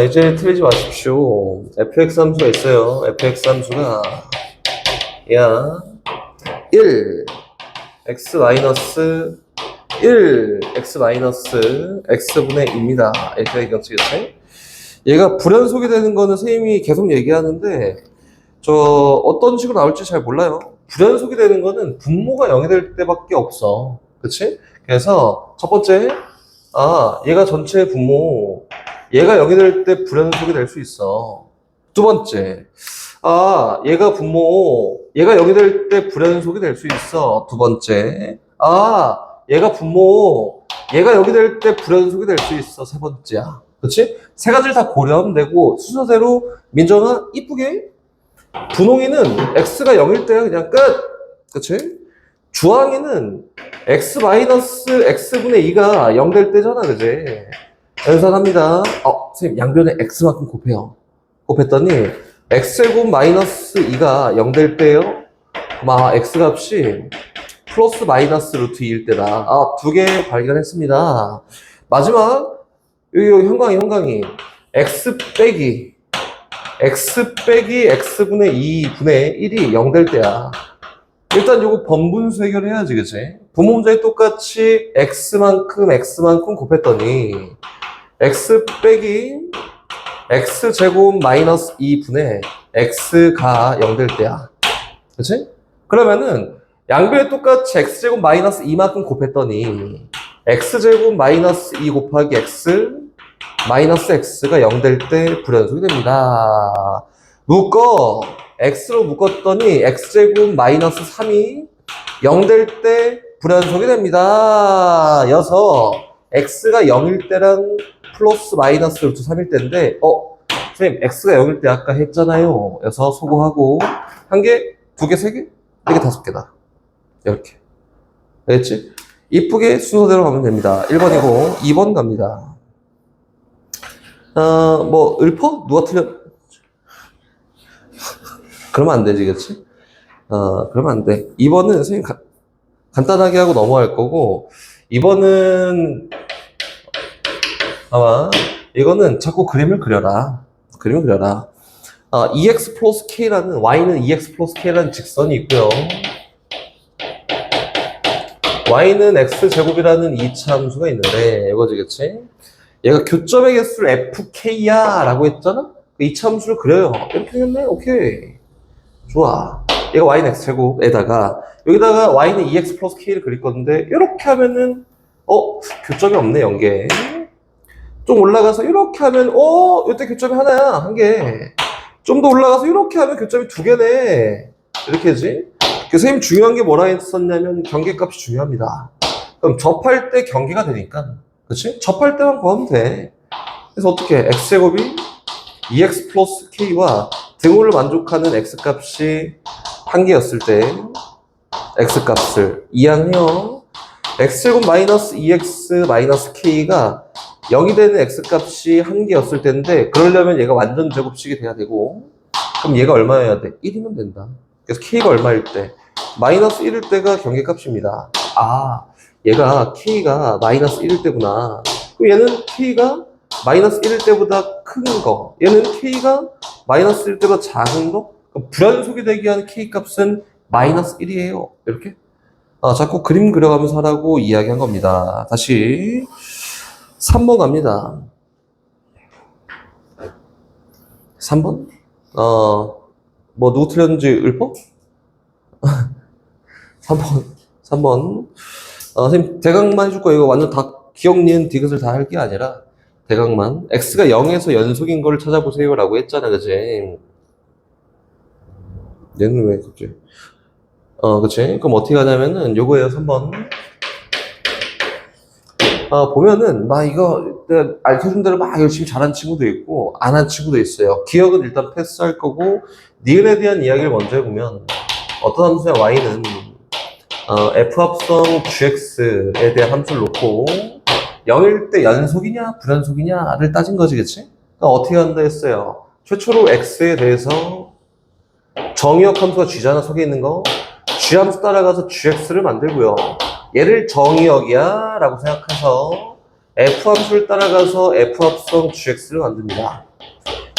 이제 틀리지 마십시오. fx 함수가 있어요. fx 함수가 야 1 x 마이너스 1 x 마이너스 x분의 2입니다. 이렇게 얘기했지. 얘가 불연속이 되는 거는 선생님이 계속 얘기하는데 어떤 식으로 나올지 잘 몰라요. 불연속이 되는 거는 분모가 0이 될 때밖에 없어. 그치? 그래서 첫 번째, 얘가 전체 분모, 얘가 0이 될 때 불연속이 될 수 있어. 두 번째, 얘가 분모, 얘가 0이 될 때 불연속이 될 수 있어. 두 번째, 얘가 분모, 얘가 0이 될 때 불연속이 될 수 있어. 세 번째야. 그치? 세 가지를 다 고려하면 되고, 순서대로 민정아, 이쁘게 분홍이는 x가 0일 때야 그냥 끝. 그치? 주황이는 x 마이너스 x분의 2가 0 될 때잖아. 그지? 연산합니다. 선생님 양변에 x만큼 곱해요. 곱했더니 x제곱 마이너스 2가 0 될 때요. 그럼 x 값이 플러스 마이너스 루트 2일 때다. 두 개 발견했습니다. 마지막 여기 형광이 x 빼기 x분의 2분의 1이 0 될 때야. 일단 요거 번분수 해결해야지, 그치? 부모 문제에 똑같이 x만큼 곱했더니 x 빼기 x제곱 마이너스 2분의 x가 0 될 때야. 그치? 그러면은 양변에 똑같이 x제곱 마이너스 2만큼 곱했더니 x제곱 마이너스 2 곱하기 x 마이너스 x가 0 될 때 불연속이 됩니다. x로 묶었더니 x제곱 마이너스 3이 0 될 때 불연속이 됩니다. 여서 x가 0일 때랑 플러스 마이너스 루트 3일 때인데 선생님 x가 0일 때 아까 했잖아요. 여서 소거하고 한 개, 두 개, 세 개, 네 개, 다섯 개다. 이렇게. 알겠지? 이쁘게 순서대로 가면 됩니다. 1번이고 2번 갑니다. 읊어? 누가 틀려? 그러면 안 되지, 그치? 그러면 안 돼. 2번은 선생님 간단하게 하고 넘어갈 거고, 2번은 아마 이거는 자꾸 그림을 그려라. 그림을 그려라. EX 플러스 K라는, Y는 EX 플러스 K라는 직선이 있고요. Y는 X제곱이라는 2차 함수가 있는데, 이거지, 그치? 얘가 교점의 개수를 FK야 라고 했잖아? 그 2차 함수를 그려요. 이렇게 생겼네? 오케이. 좋아. 얘가 Y는 X제곱에다가, 여기다가 Y는 2X 플러스 K를 그릴 건데, 이렇게 하면은, 교점이 없네, 연계. 좀 올라가서 이렇게 하면, 이때 교점이 하나야, 한 개. 좀 더 올라가서 이렇게 하면 교점이 두 개네. 이렇게 하지? 선생님 중요한 게 뭐라 했었냐면, 경계값이 중요합니다. 그럼 접할 때 경계가 되니까. 그치? 접할 때만 구하면 돼. 그래서 어떻게 x제곱이 2x 플러스 k와 등호를 만족하는 x값이 한 개였을 때 x값을 이항해요. x제곱 마이너스 2x 마이너스 k가 0이 되는 x값이 한 개였을 때인데 그러려면 얘가 완전 제곱식이 돼야 되고 그럼 얘가 얼마여야 돼? 1이면 된다. 그래서 k가 얼마일 때? 마이너스 1일 때가 경계값입니다. 얘가 K가 마이너스 1일 때구나. 그럼 얘는 K가 마이너스 1일 때보다 큰 거. 얘는 K가 마이너스 1일 때보다 작은 거. 그럼 불연속이 되게 하는 K 값은 마이너스 1이에요. 이렇게. 자꾸 그림 그려가면서 하라고 이야기한 겁니다. 다시 3번 갑니다. 3번? 누구 틀렸는지 읊어? 3번. 선생님, 대각만 해줄 거예요. 이거 완전 다 기억, 니은, 디귿을 다 할 게 아니라, 대각만. x가 0에서 연속인 거를 찾아보세요. 라고 했잖아, 그치? 얘는 왜, 그치? 그치? 그럼 어떻게 하냐면은, 요거예요, 3번. 보면은, 이거, 내가 알려준 대로 막 열심히 잘한 친구도 있고, 안 한 친구도 있어요. 기억은 일단 패스할 거고, 니은에 대한 이야기를 먼저 해보면, 어떤 함수야, y는, F합성 gx에 대한 함수를 놓고 0일 때 연속이냐 불연속이냐를 따진 거지, 그치? 그러니까 어떻게 한다 했어요? 최초로 x에 대해서 정의역 함수가 g잖아, 속에 있는 거. g 함수 따라가서 gx를 만들고요. 얘를 정의역이야 라고 생각해서 F 함수를 따라가서 F 합성 GX를 만듭니다.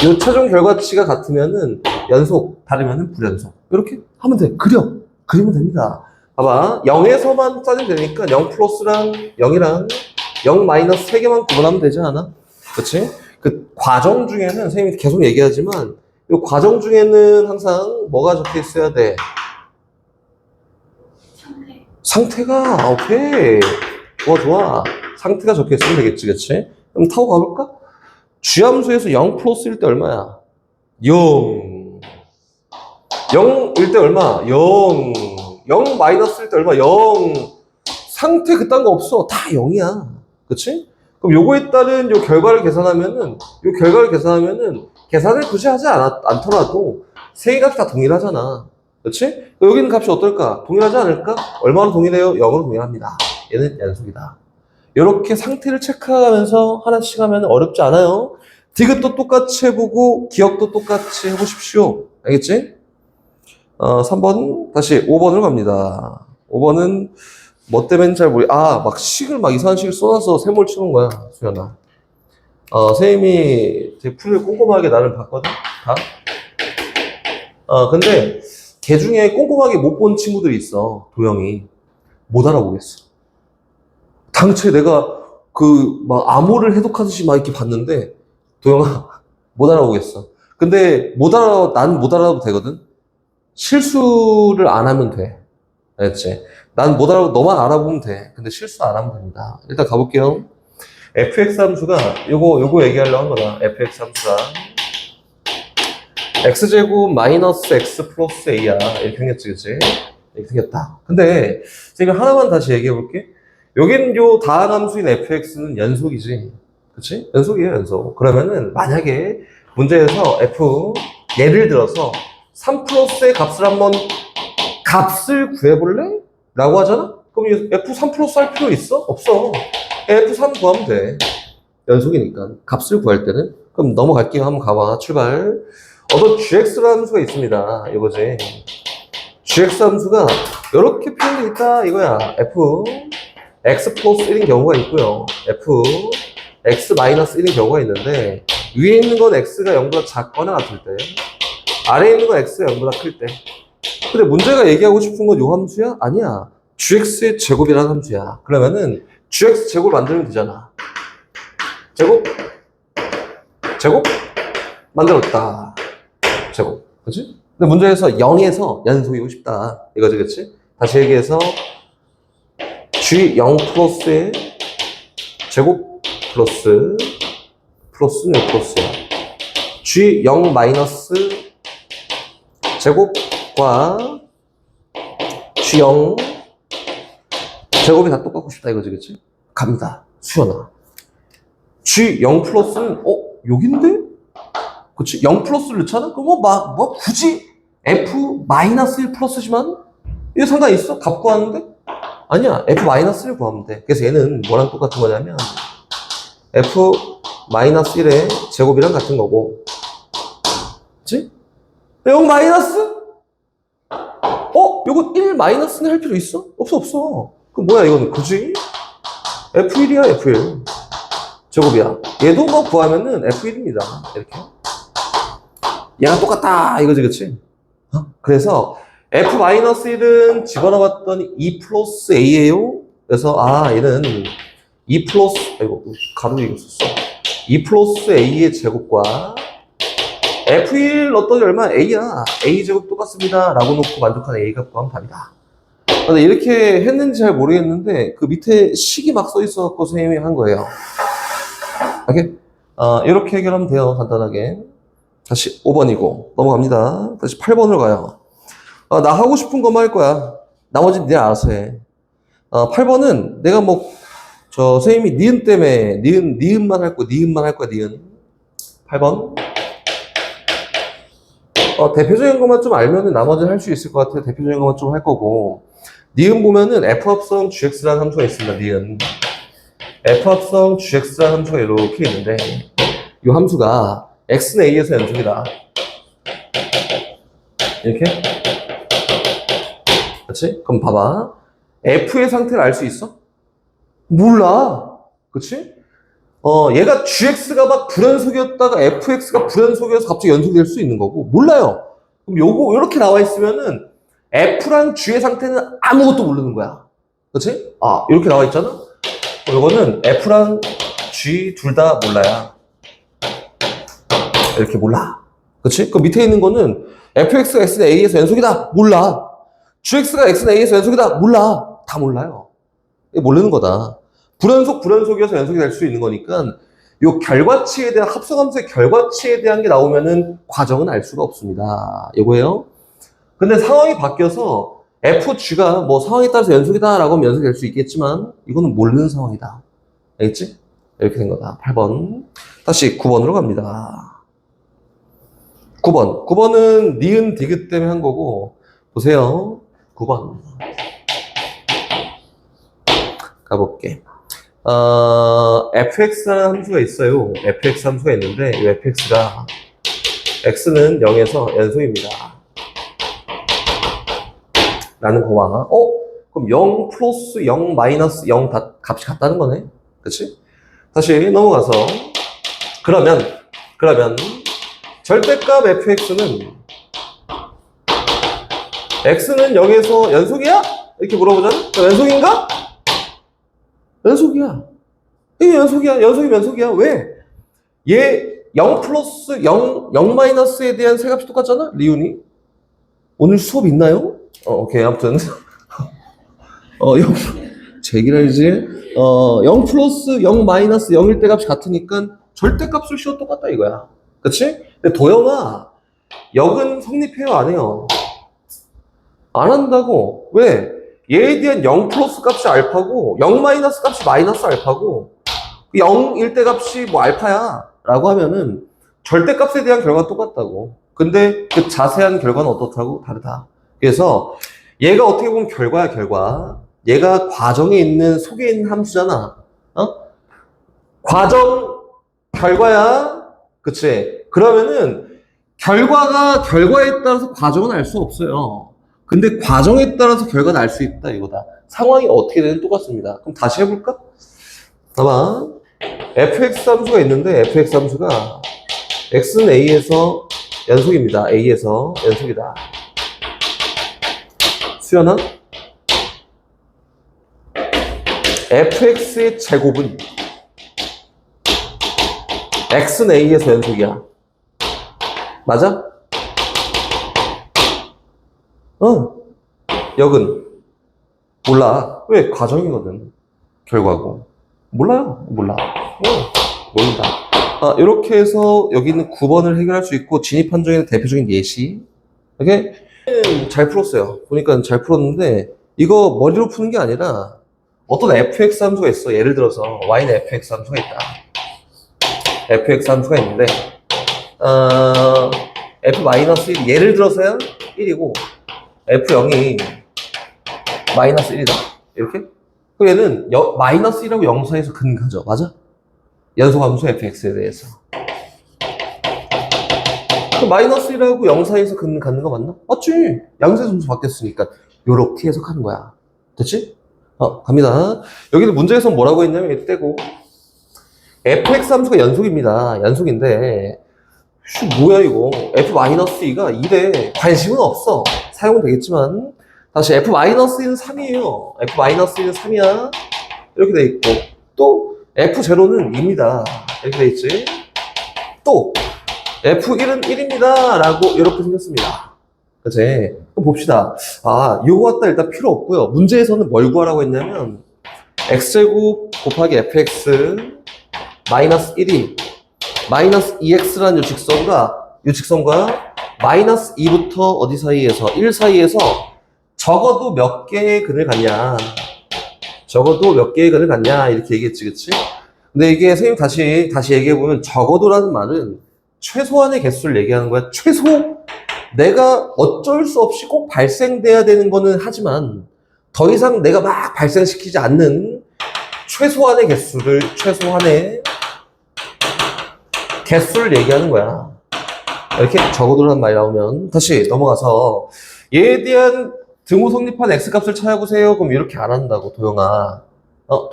이 최종 결과치가 같으면은 연속, 다르면은 불연속. 이렇게 하면 돼. 그리면 됩니다. 봐봐. 0에서만 짜면 되니까 0 플러스랑 0이랑 0 마이너스 3개만 구분하면 되지 않아? 그치? 그 과정 중에는 선생님이 계속 얘기하지만 이 과정 중에는 항상 뭐가 적혀 있어야 돼? 상태가 오케이. 좋아. 상태가 적혀 있으면 되겠지, 그치? 그럼 타고 가볼까? G함수에서 0 플러스일 때 얼마야? 0. 0일 때 얼마? 0. 0 마이너스일 때 얼마? 0. 상태 그딴 거 없어. 다 0이야. 그치? 그럼 요거에 따른 요 결과를 계산하면은, 계산을 굳이 하지 않더라도 세 개 값이 다 동일하잖아. 그치? 여기 있는 값이 어떨까? 동일하지 않을까? 얼마로 동일해요? 0으로 동일합니다. 얘는 연속이다. 이렇게 상태를 체크하면서 하나씩 하면 어렵지 않아요. 디귿도 똑같이 해보고 기억도 똑같이 해보십시오. 알겠지? 3번 다시 5번으로 갑니다. 5번은 뭐 때문에 잘 막 식을 막 이상한 식을 써놔서 세모를 치는 거야, 수연아. 선생님이 되게 풀을 꼼꼼하게 나를 봤거든? 다? 근데 걔 중에 꼼꼼하게 못 본 친구들이 있어, 도영이. 못 알아보겠어. 당최 내가 막 암호를 해독하듯이 막 이렇게 봤는데, 도영아, 못 알아보겠어. 근데 난 못 알아도 되거든? 실수를 안 하면 돼. 알겠지? 난 못 알아보고 너만 알아보면 돼. 근데 실수 안 하면 됩니다. 일단 가볼게요. fx 함수가, 요거 얘기하려고 한 거다. fx 함수가, x제곱 마이너스 x 플러스 a야. 이렇게 생겼지, 그치? 이렇게 생겼다. 근데, 제가 하나만 다시 얘기해 볼게. 여긴 요 다항함수인 fx는 연속이지. 그치? 연속이에요, 연속. 그러면은, 만약에 문제에서 예를 들어서 3 플러스의 값을 구해볼래? 라고 하잖아? 그럼 F3 플러스 할 필요 있어? 없어. F3 구하면 돼. 연속이니까. 값을 구할 때는. 그럼 넘어갈게요. 한번 가봐. 출발. 어떤 GX라는 함수가 있습니다. 이거지. GX 함수가 이렇게 표현되어 있다. 이거야. X 플러스 1인 경우가 있고요. X 마이너스 1인 경우가 있는데, 위에 있는 건 X가 0보다 작거나 같을 때, 아래에 있는 건 X가 0보다 클 때. 근데 문제가 얘기하고 싶은 건 요 함수야? 아니야. GX의 제곱이라는 함수야. 그러면은 GX 제곱 만들면 되잖아. 제곱 만들었다. 제곱. 그치? 근데 문제에서 0에서 연속이고 싶다. 이거지, 그치? 다시 얘기해서 G0 플러스의 제곱 플러스는 플러스야. G0 마이너스 제곱과 G0 제곱이 다 똑같고 싶다 이거지, 그치? 갑니다. 수연아. G0 플러스는, 여긴데? 그치? 0 플러스를 넣잖아? 그럼 굳이 F-1 플러스지만? 이거 상관 있어? 값 구하는데? 아니야. F-1을 구하면 돼. 그래서 얘는 뭐랑 똑같은 거냐면, F-1의 제곱이랑 같은 거고. 그치? 0 마이너스? 요거 1 마이너스는 할 필요 있어? 없어. 그럼 뭐야, 이거는? 굳이? F1이야, F1. 제곱이야. 얘도 뭐 구하면은 F1입니다. 이렇게. 얘가 똑같다. 이거지, 그치? 그래서 F-1은 집어넣어봤더니 2 플러스 A예요. 그래서, 얘는 2 플러스, 가로 이거 썼어. 2 플러스 A의 제곱과 F1 넣었더니 얼마? A야. A 제곱 똑같습니다. 라고 놓고 만족하는 A 값 구하면 답이다. 근데 이렇게 했는지 잘 모르겠는데, 그 밑에 식이 막 써 있어갖고 선생님이 한 거예요. 오케이? 이렇게 해결하면 돼요. 간단하게. 다시 5번이고, 넘어갑니다. 다시 8번으로 가요. 나 하고 싶은 것만 할 거야. 나머지는 네가 알아서 해. 8번은 내가 선생님이 니은 때문에, 니은만 할 거야. 니은. 8번. 대표적인 것만 좀 알면은 나머지는 할 수 있을 것 같아요. 대표적인 것만 좀 할 거고. 니은 보면은 F합성 GX라는 함수가 있습니다. 니은. F합성 GX라는 함수가 이렇게 있는데, 이 함수가 X는 A에서 연속이다. 이렇게? 그렇지? 그럼 봐봐. F의 상태를 알 수 있어? 몰라. 그치? 얘가 gx가 막 불연속이었다가 fx가 불연속이어서 갑자기 연속이 될 수 있는 거고, 몰라요. 그럼 요렇게 나와 있으면은 f랑 g의 상태는 아무것도 모르는 거야. 그치? 이렇게 나와 있잖아? 요거는 f랑 g 둘 다 몰라요. 이렇게 몰라. 그치? 그 밑에 있는 거는 fx가 x는 a에서 연속이다. 몰라. gx가 x는 a에서 연속이다. 몰라. 다 몰라요. 이게 모르는 거다. 불연속이어서 연속이 될 수 있는 거니까 요 결과치에 대한 합성함수의 결과치에 대한 게 나오면은 과정은 알 수가 없습니다. 이거예요. 근데 상황이 바뀌어서 fg가 뭐 상황에 따라서 연속이다라고 하면 연속이 될 수 있겠지만 이거는 모르는 상황이다. 알겠지? 이렇게 된 거다. 8번. 다시 9번으로 갑니다. 9번은 니은 디귿 때문에 한 거고, 보세요. 9번. 가볼게. fx라는 함수가 있어요. fx 함수가 있는데, 이 fx가, x는 0에서 연속입니다. 라는 거와, 그럼 0 플러스 0 마이너스 0 다 값이 같다는 거네? 그치? 다시 넘어가서, 그러면, 절대값 fx는, x는 0에서 연속이야? 이렇게 물어보잖아? 연속인가? 연속이야. 이게 연속이야. 연속이면 연속이야. 왜? 얘 0 플러스 0 마이너스에 대한 세 값이 똑같잖아? 리운이. 오늘 수업 있나요? 오케이. 아무튼. 0 플러스 0 마이너스 0일 때 값이 같으니까 절대값을 씌워 똑같다 이거야. 그치? 근데 도영아, 역은 성립해요? 안 해요? 안 한다고. 왜? 얘에 대한 0 플러스 값이 알파고 0 마이너스 값이 마이너스 알파고 0일 때 값이 뭐 알파야 라고 하면은 절대값에 대한 결과가 똑같다고. 근데 그 자세한 결과는 어떻다고? 다르다. 그래서 얘가 어떻게 보면 결과야 결과. 얘가 과정에 있는 속에 있는 함수잖아. 과정 결과야. 그치? 그러면은 결과에 따라서 과정은 알 수 없어요. 근데 과정에 따라서 결과는 알 수 있다 이거다. 상황이 어떻게 되든 똑같습니다. 그럼 다시 해볼까? 봐봐. fx 함수가 있는데 fx 함수가 x는 a에서 연속입니다. a에서 연속이다. 수연아? fx의 제곱은 x는 a에서 연속이야. 맞아? 역은 몰라. 왜? 과정이거든. 결과고. 몰라요. 몰라. 모른다. 이렇게 해서 여기 있는 9번을 해결할 수 있고 진입 판정의 대표적인 예시. 이렇게 잘 풀었어요. 보니까 잘 풀었는데 이거 머리로 푸는 게 아니라 어떤 fx 함수가 있어. 예를 들어서 y는 fx 함수가 있다. fx 함수가 있는데 f-1 예를 들어서야 1이고 f0이 마이너스 1이다. 이렇게? 그럼 얘는 마이너스 1하고 0 사이에서 근가죠. 맞아? 연속함수 fx에 대해서. 그 마이너스 1하고 0 사이에서 근 갖는 거 맞나? 맞지? 양수의 점수 바뀌었으니까 요렇게 해석하는 거야. 됐지? 갑니다. 여기는 문제에서 뭐라고 했냐면 이렇게 떼고 fx 함수가 연속입니다. 연속인데 뭐야 이거 f-2가 1에 관심은 없어. 사용은 되겠지만 다시 f-2는 3이에요. f-2는 3이야. 이렇게 돼 있고 또 f0는 2입니다. 이렇게 돼 있지. 또 f1은 1입니다. 라고 이렇게 생겼습니다. 그치? 그럼 봅시다. 요거 갖다 일단 필요 없고요. 문제에서는 뭘 구하라고 했냐면 x제곱 곱하기 fx 마이너스 1이 마이너스 2x라는 요 직선과 마이너스 2부터 어디 사이에서 1 사이에서 적어도 몇 개의 근을 갖냐 이렇게 얘기했지. 그치? 근데 이게 선생님 다시 얘기해보면 적어도라는 말은 최소한의 개수를 얘기하는 거야. 최소 내가 어쩔 수 없이 꼭 발생돼야 되는 거는 하지만 더 이상 내가 막 발생시키지 않는 최소한의 개수를 얘기하는 거야. 이렇게 적어도라는 말이 나오면 다시 넘어가서 얘에 대한 등호 성립한 x값을 찾아보세요. 그럼 이렇게 안 한다고. 도영아.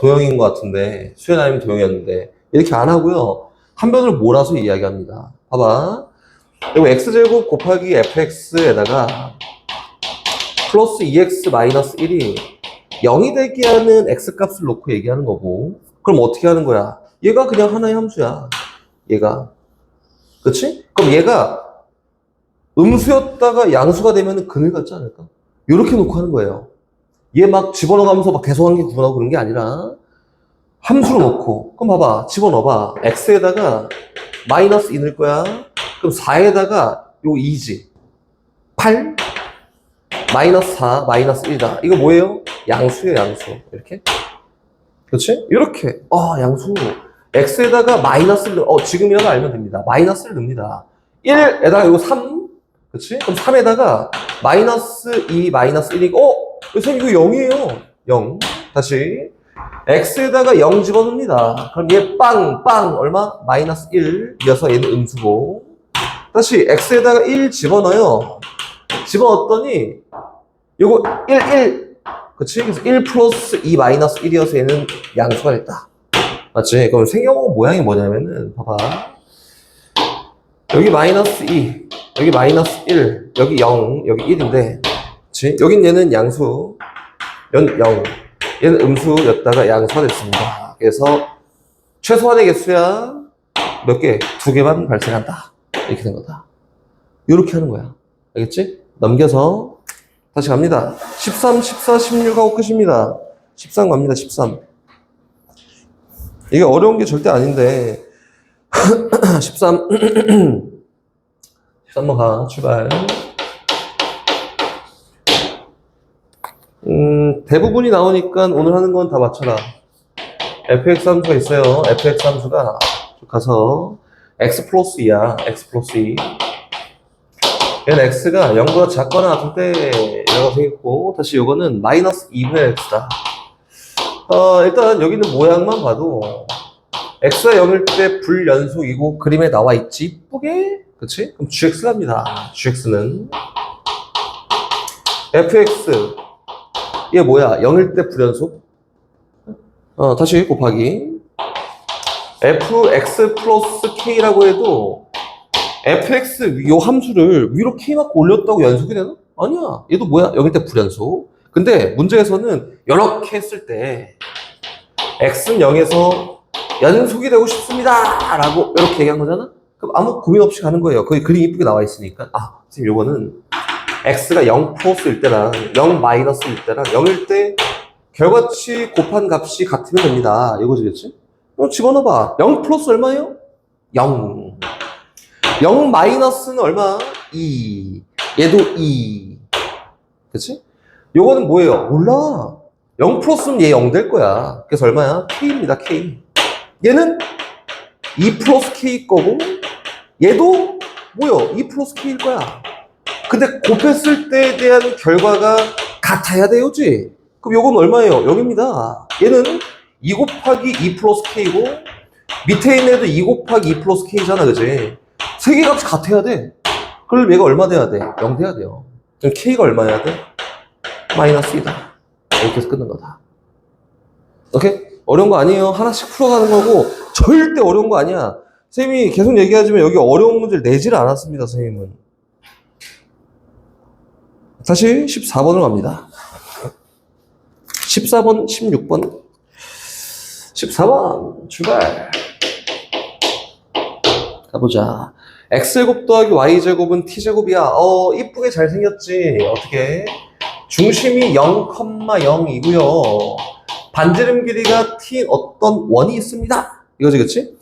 도영인 것 같은데 수연 아니면 도영이었는데 이렇게 안 하고요. 한 변을 몰아서 이야기합니다. 봐봐. 이거 x제곱 곱하기 fx에다가 플러스 2x 마이너스 1이 0이 되게 하는 x값을 놓고 얘기하는 거고, 그럼 어떻게 하는 거야? 얘가 그냥 하나의 함수야. 얘가. 그치? 그럼 얘가 음수였다가 양수가 되면 그늘 같지 않을까? 이렇게 놓고 하는 거예요. 얘 막 집어넣으면서 막 대소관계 구분하고 그런 게 아니라 함수로 놓고, 그럼 봐봐. 집어넣어봐. x에다가 마이너스 2 넣을 거야. 그럼 4에다가 요 2지. 8, 마이너스 4, 마이너스 1이다. 이거 뭐예요? 양수예요, 양수. 이렇게. 그렇지? 이렇게. 양수. x에다가 마이너스를, 지금이라도 알면 됩니다. 마이너스를 넣습니다. 1에다가 이거 3. 그렇지? 그럼 3에다가 마이너스 2, 마이너스 1이고, 선생님 이거 0이에요. 0. 다시. x에다가 0 집어넣습니다. 그럼 얘 빵, 얼마? 마이너스 1. 이어서 얘는 음수고. 다시 x에다가 1 집어넣어요. 집어넣었더니 요거 1. 그치? 그래서 1 플러스 2 마이너스 1이어서 얘는 양수가 됐다. 맞지? 그럼 생겨본 모양이 뭐냐면은 봐봐. 여기 마이너스 2, 여기 마이너스 1, 여기 0, 여기 1인데, 그치? 여긴 얘는 양수, 얘는 0, 얘는 음수였다가 양수가 됐습니다. 그래서 최소한의 개수야 몇 개? 2개만 발생한다. 이렇게 된 거다. 이렇게 하는 거야. 알겠지? 넘겨서 다시 갑니다. 13, 14, 16하고 끝입니다. 13 갑니다. 13. 이게 어려운 게 절대 아닌데 13 13번 가. 출발. 대부분이 나오니까 오늘 하는 건 다 맞춰라. fx 함수가 있어요. fx 함수가 가서 x 플러스 2야. x 플러스 2. 얘는 x가 0보다 작거나 같을 때 이라고 되겠고, 다시 요거는 마이너스 2분의 x다. 일단 여기 있는 모양만 봐도 x가 0일 때 불연속이고 그림에 나와 있지 이쁘게. 그치? 그럼 gx랍니다. gx는 fx 얘 뭐야? 0일 때 불연속. 다시 곱하기 fx 플러스 k라고 해도 fx 요 함수를 위로 k 만큼 올렸다고 연속이 되나? 아니야. 얘도 뭐야? 0일 때 불연속. 근데 문제에서는 이렇게 했을 때 x는 0에서 연속이 되고 싶습니다 라고 이렇게 얘기한 거잖아? 그럼 아무 고민 없이 가는 거예요. 거기 그림 이쁘게 나와 있으니까. 선생님 요거는 x가 0 플러스일 때랑 0 마이너스일 때랑 0일 때 결과치 곱한 값이 같으면 됩니다. 이거지, 그치? 집어넣어봐. 0 플러스 얼마예요? 0. 0 마이너스는 얼마? 2. 얘도 2. 그치? 요거는 뭐예요? 몰라. 0 플러스면 얘 0 될 거야. 그래서 얼마야? k입니다, k. 얘는 2 플러스 k 거고, 얘도 뭐요? 2 플러스 k일 거야. 근데 곱했을 때에 대한 결과가 같아야 돼요지? 그럼 요건 얼마예요? 0입니다. 얘는 2 곱하기 2 플러스 k고, 밑에 있는 애도 2 곱하기 2 플러스 k잖아, 그지? 세 개 값이 같아야 돼. 그럼 얘가 얼마 돼야 돼? 0 돼야 돼요. 그럼 k가 얼마여야 돼? 마이너스 2다. 이렇게 해서 끝난 거다. 오케이? 어려운 거 아니에요. 하나씩 풀어가는 거고, 절대 어려운 거 아니야. 선생님이 계속 얘기하지만 여기 어려운 문제를 내지를 않았습니다, 선생님은. 다시 14번으로 갑니다. 14번, 16번. 14번, 출발. 가보자. x제곱 더하기 y제곱은 t제곱이야. 이쁘게 잘생겼지. 어떻게? 중심이 0,0이고요. 반지름 길이가 t 어떤 원이 있습니다. 이거지, 그치?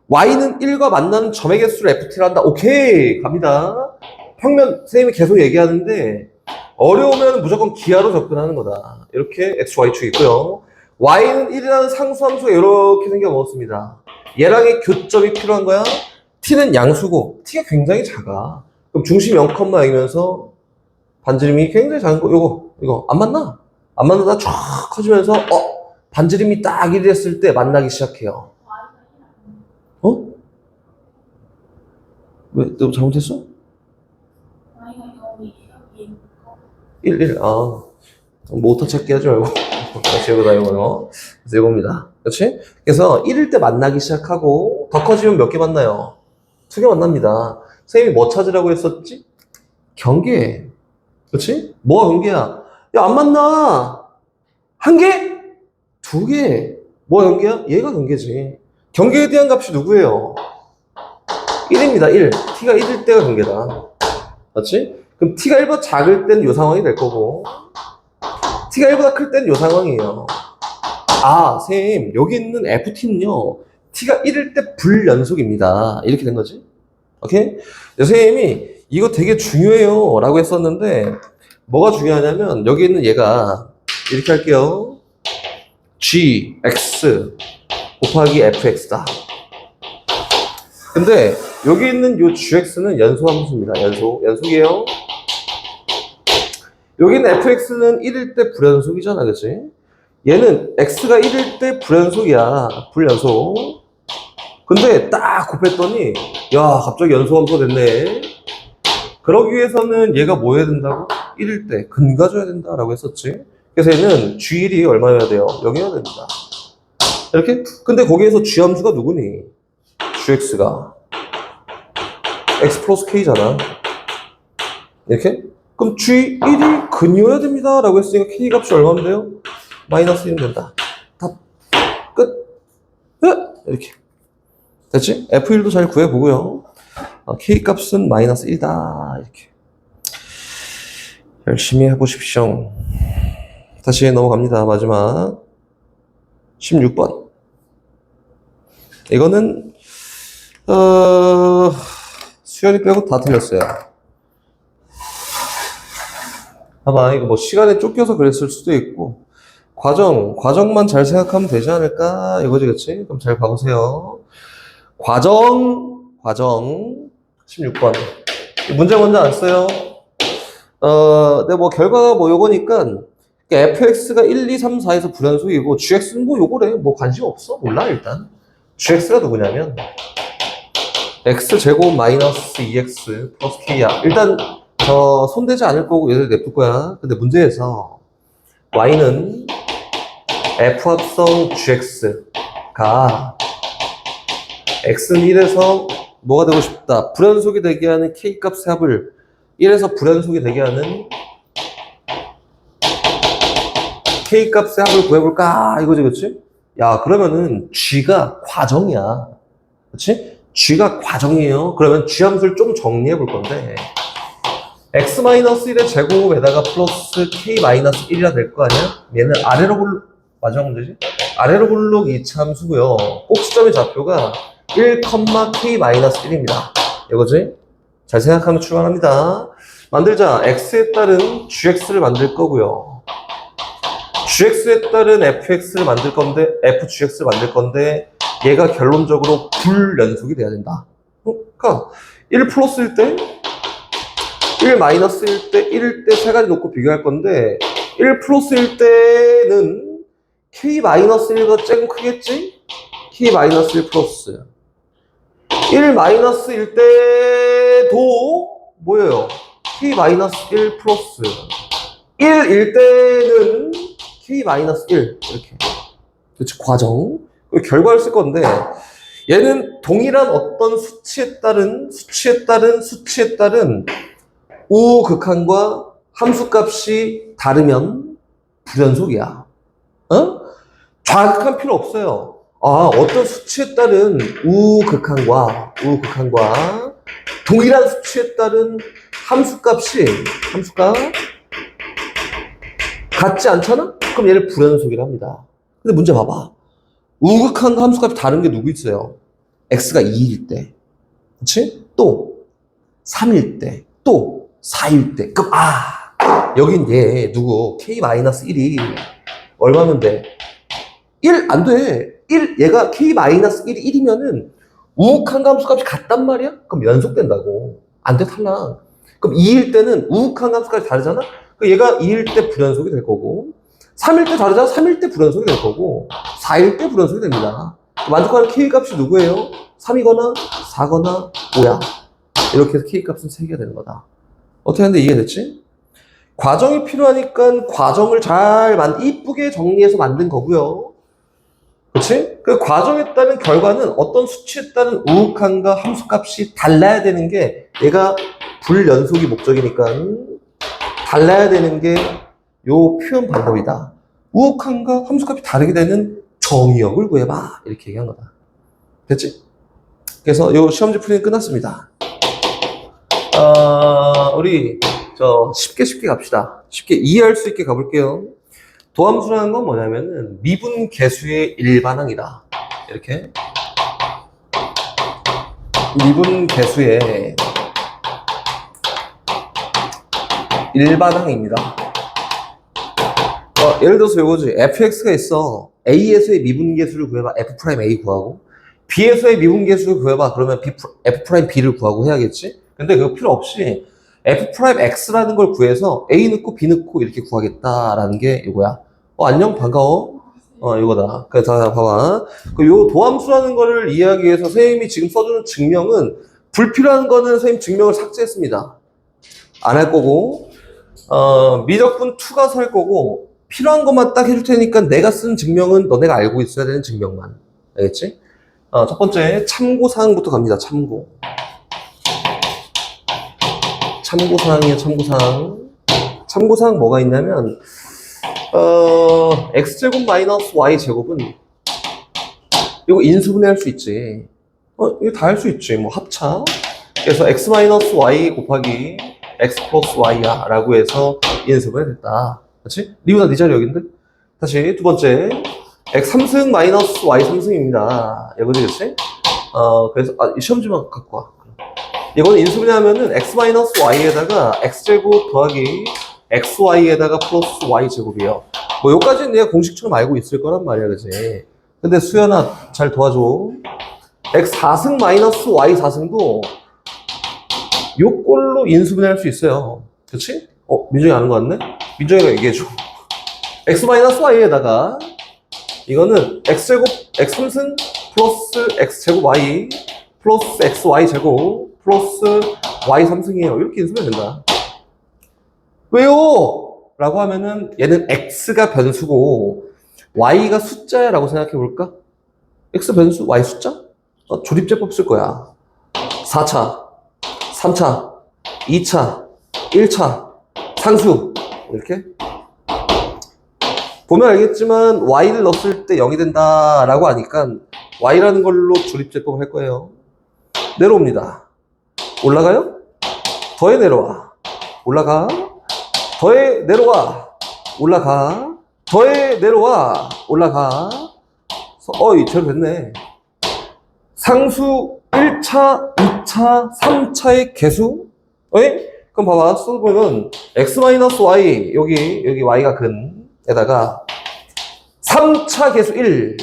y는 1과 만나는 점의 개수를 ft라 한다. 오케이, 갑니다. 평면, 선생님이 계속 얘기하는데 어려우면 무조건 기하로 접근하는 거다. 이렇게 x, y축이 있고요. y는 1이라는 상수함수가 이렇게 생겨 먹었습니다. 얘랑의 교점이 필요한 거야. t는 양수고 t가 굉장히 작아. 그럼 중심 0,0이면서 반지름이 굉장히 작은 거. 이거 안 만나? 안 만나다 쫙 커지면서 반지름이 딱 1이 됐을 때 만나기 시작해요. 왜? 너 잘못했어? 1. 뭐 오타 찾기 하지 말고 다시 이거다 이거요. 그래서 이겁니다. 그렇지? 그래서 1일 때 만나기 시작하고 더 커지면 몇 개 만나요? 2개 만납니다. 선생님이 뭐 찾으라고 했었지? 경계. 그렇지? 뭐가 경계야? 야, 안 만나. 1개? 2개. 뭐가 경계야? 얘가 경계지. 경계에 대한 값이 누구예요? 1입니다. 1. t가 1일 때가 경계다. 맞지? 그럼 t가 1보다 작을 때는 이 상황이 될 거고 t가 1보다 클 때는 이 상황이에요. 아, 선생님, 여기 있는 ft는요 t가 1일 때 불연속입니다. 이렇게 된 거지. 오케이? 선생님이 이거 되게 중요해요 라고 했었는데 뭐가 중요하냐면 여기 있는 얘가 이렇게 할게요. g, x 곱하기 fx다. 근데 여기 있는 요 gx는 연소함수입니다. 연속이에요. 여기 있는 fx는 1일 때 불연속이잖아, 그치? 얘는 x가 1일 때 불연속이야. 불연속. 근데 딱 곱했더니 야, 갑자기 연소함수가 됐네. 그러기 위해서는 얘가 뭐 해야 된다고? 1일 때 근가줘야 된다라고 했었지. 그래서 얘는 g1이 얼마여야 돼요? 0이어야 됩니다. 이렇게? 근데 거기에서 g함수가 누구니? gx가 x 플러스 k잖아. 이렇게? 그럼 g1이 근이어야 됩니다 라고 했으니까 k 값이 얼마면 돼요? 마이너스 1이 된다. 답 끝. 이렇게 됐지? f1도 잘 구해보고요. k 값은 마이너스 1이다 이렇게 열심히 해보십시오. 다시 넘어갑니다. 마지막 16번. 이거는 수연이 빼고 다 틀렸어요. 봐봐, 이거 뭐 시간에 쫓겨서 그랬을 수도 있고 과정만 잘 생각하면 되지 않을까 이거지, 그치? 그럼 잘 봐보세요. 과정 16번 문제 먼저 안 써요. 근데 뭐 결과가 뭐 요거니까 fx가 1, 2, 3, 4에서 불연속이고 gx는 뭐 요거래. 뭐 관심 없어. 몰라 일단. gx가 누구냐면 x제곱 마이너스 2x 플러스 k야. 일단 손대지 않을 거고 얘들 냅둘 거야. 근데 문제에서 y는 f합성 gx가 x는 1에서 뭐가 되고 싶다. 불연속이 되게 하는 k값의 합을 1에서 불연속이 되게 하는 k값의 합을 구해볼까 이거지, 그치? 야, 그러면은 g가 과정이야. 그치? g가 과정이에요. 그러면 g 함수를 좀 정리해 볼 건데 x-1의 제곱에다가 플러스 k-1이라 될 거 아니야? 얘는 아래로 마지막 문제지? 아래로 굴록 2차 함수고요. 꼭지점의 좌표가 1, k-1입니다. 이거지? 잘 생각하면 출발합니다. 만들자. x에 따른 gx를 만들 거고요. gx에 따른 fx를 만들 건데, fgx를 만들 건데, 얘가 결론적으로 불연속이 돼야 된다. 그러니까 1 플러스일 때, 1 마이너스일 때, 1일 때 세 가지 놓고 비교할 건데, 1 플러스일 때는 k-1가 조금 크겠지? k-1 플러스. 1 마이너스일 때도 뭐예요? k-1 플러스 1일 때는 k-1 이렇게. 그렇지, 과정. 결과를 쓸 건데 얘는 동일한 어떤 수치에 따른 우극한과 함수값이 다르면 불연속이야. 좌극한 필요 없어요. 어떤 수치에 따른 우극한과 동일한 수치에 따른 함수값 같지 않잖아? 그럼 얘를 불연속이라 합니다. 근데 문제 봐봐. 우극한 함수값이 다른 게 누구 있어요? x가 2일 때, 그치? 또 3일 때, 또 4일 때. 그럼 여긴 얘 누구? k-1이 얼마면 돼? 1 안 돼. 1 얘가 k-1이 1이면은 우극한 함수값이 같단 말이야? 그럼 연속된다고. 안 돼, 탈락. 그럼 2일 때는 우극한 함수값이 다르잖아? 그럼 얘가 2일 때 불연속이 될 거고 3일 때 다르잖아? 3일 때 불연속이 될 거고 4일 때 불연속이 됩니다. 만족하는 k값이 누구예요? 3이거나 4거나 5야. 이렇게 해서 k값은 3개가 되는 거다. 어떻게 하는데 이해됐지? 과정이 필요하니까 과정을 잘 이쁘게 정리해서 만든 거고요. 그렇지? 그 과정에 따른 결과는 어떤 수치에 따른 우극한과 함수값이 달라야 되는 게 얘가 불연속이 목적이니까 달라야 되는 게 요 표현 방법이다. 우극한과 함수값이 다르게 되는 정의역을 구해봐. 이렇게 얘기한 거다. 됐지? 그래서 요 시험지 풀이는 끝났습니다. 우리 쉽게 갑시다. 쉽게 이해할 수 있게 가볼게요. 도함수라는 건 뭐냐면은 미분계수의 일반항이다. 이렇게 미분계수의 일반항입니다. 예를 들어서 요거지. fx가 있어. a에서의 미분계수를 구해봐. f'A 구하고 b에서의 미분계수를 구해봐. 그러면 f'B를 구하고 해야겠지? 근데 그거 필요 없이 f'x라는 걸 구해서 a 넣고 b 넣고 이렇게 구하겠다라는 게 이거야. 안녕 반가워. 이거다. 그래서 봐봐. 요 도함수라는 거를 이해하기 위해서 선생님이 지금 써주는 증명은 불필요한 거는 선생님 증명을 삭제했습니다. 안 할 거고 미적분 2가 살 거고 필요한 것만 딱 해줄 테니까 내가 쓴 증명은 너네가 알고 있어야 되는 증명만. 알겠지? 첫 번째 참고사항부터 갑니다. 참고사항이에요. 참고사항 뭐가 있냐면 x제곱 마이너스 y제곱은 이거 인수분해 할 수 있지. 이거 다 할 수 있지. 뭐 합차. 그래서 x 마이너스 y 곱하기 x 플러스 y야 라고 해서 인수분해 됐다. 그렇지? 리우나 네 자리 여긴데? 다시 두 번째 x 3승 마이너스 y 3승입니다. 이거지, 그렇지? 그래서 이 시험지만 갖고 와. 이거는 인수분해 하면은 x 마이너스 y에다가 x제곱 더하기 xy에다가 플러스 y제곱이에요. 뭐 여기까지는 내가 공식처럼 알고 있을 거란 말이야, 그치? 근데 수연아 잘 도와줘. x 4승 마이너스 y 4승도 요꼴로 인수분해 할 수 있어요. 그치? 민정이 아는 거 같네? 민정이가 얘기해줘. x 마이너스 y에다가 이거는 x제곱 x 3승 플러스 x제곱 y 플러스 xy 제곱 플러스 y 3승이에요. 이렇게 인수분해 된다. 왜요? 라고 하면은 얘는 x가 변수고 y가 숫자야 라고 생각해 볼까? x 변수, y 숫자? 조립제법 쓸 거야. 4차, 3차, 2차, 1차, 상수 이렇게 보면 알겠지만 y를 넣었을 때 0이 된다 라고 하니까 y라는 걸로 조립제법 할 거예요. 내려옵니다. 올라가요? 더해 내려와. 올라가. 더해 내려와. 올라가. 더해 내려와. 올라가. 제로 됐네. 상수 1차, 2차, 3차의 개수? 그럼 봐봐. 써보면 x-y 여기 y가 근에다가 3차 개수 1,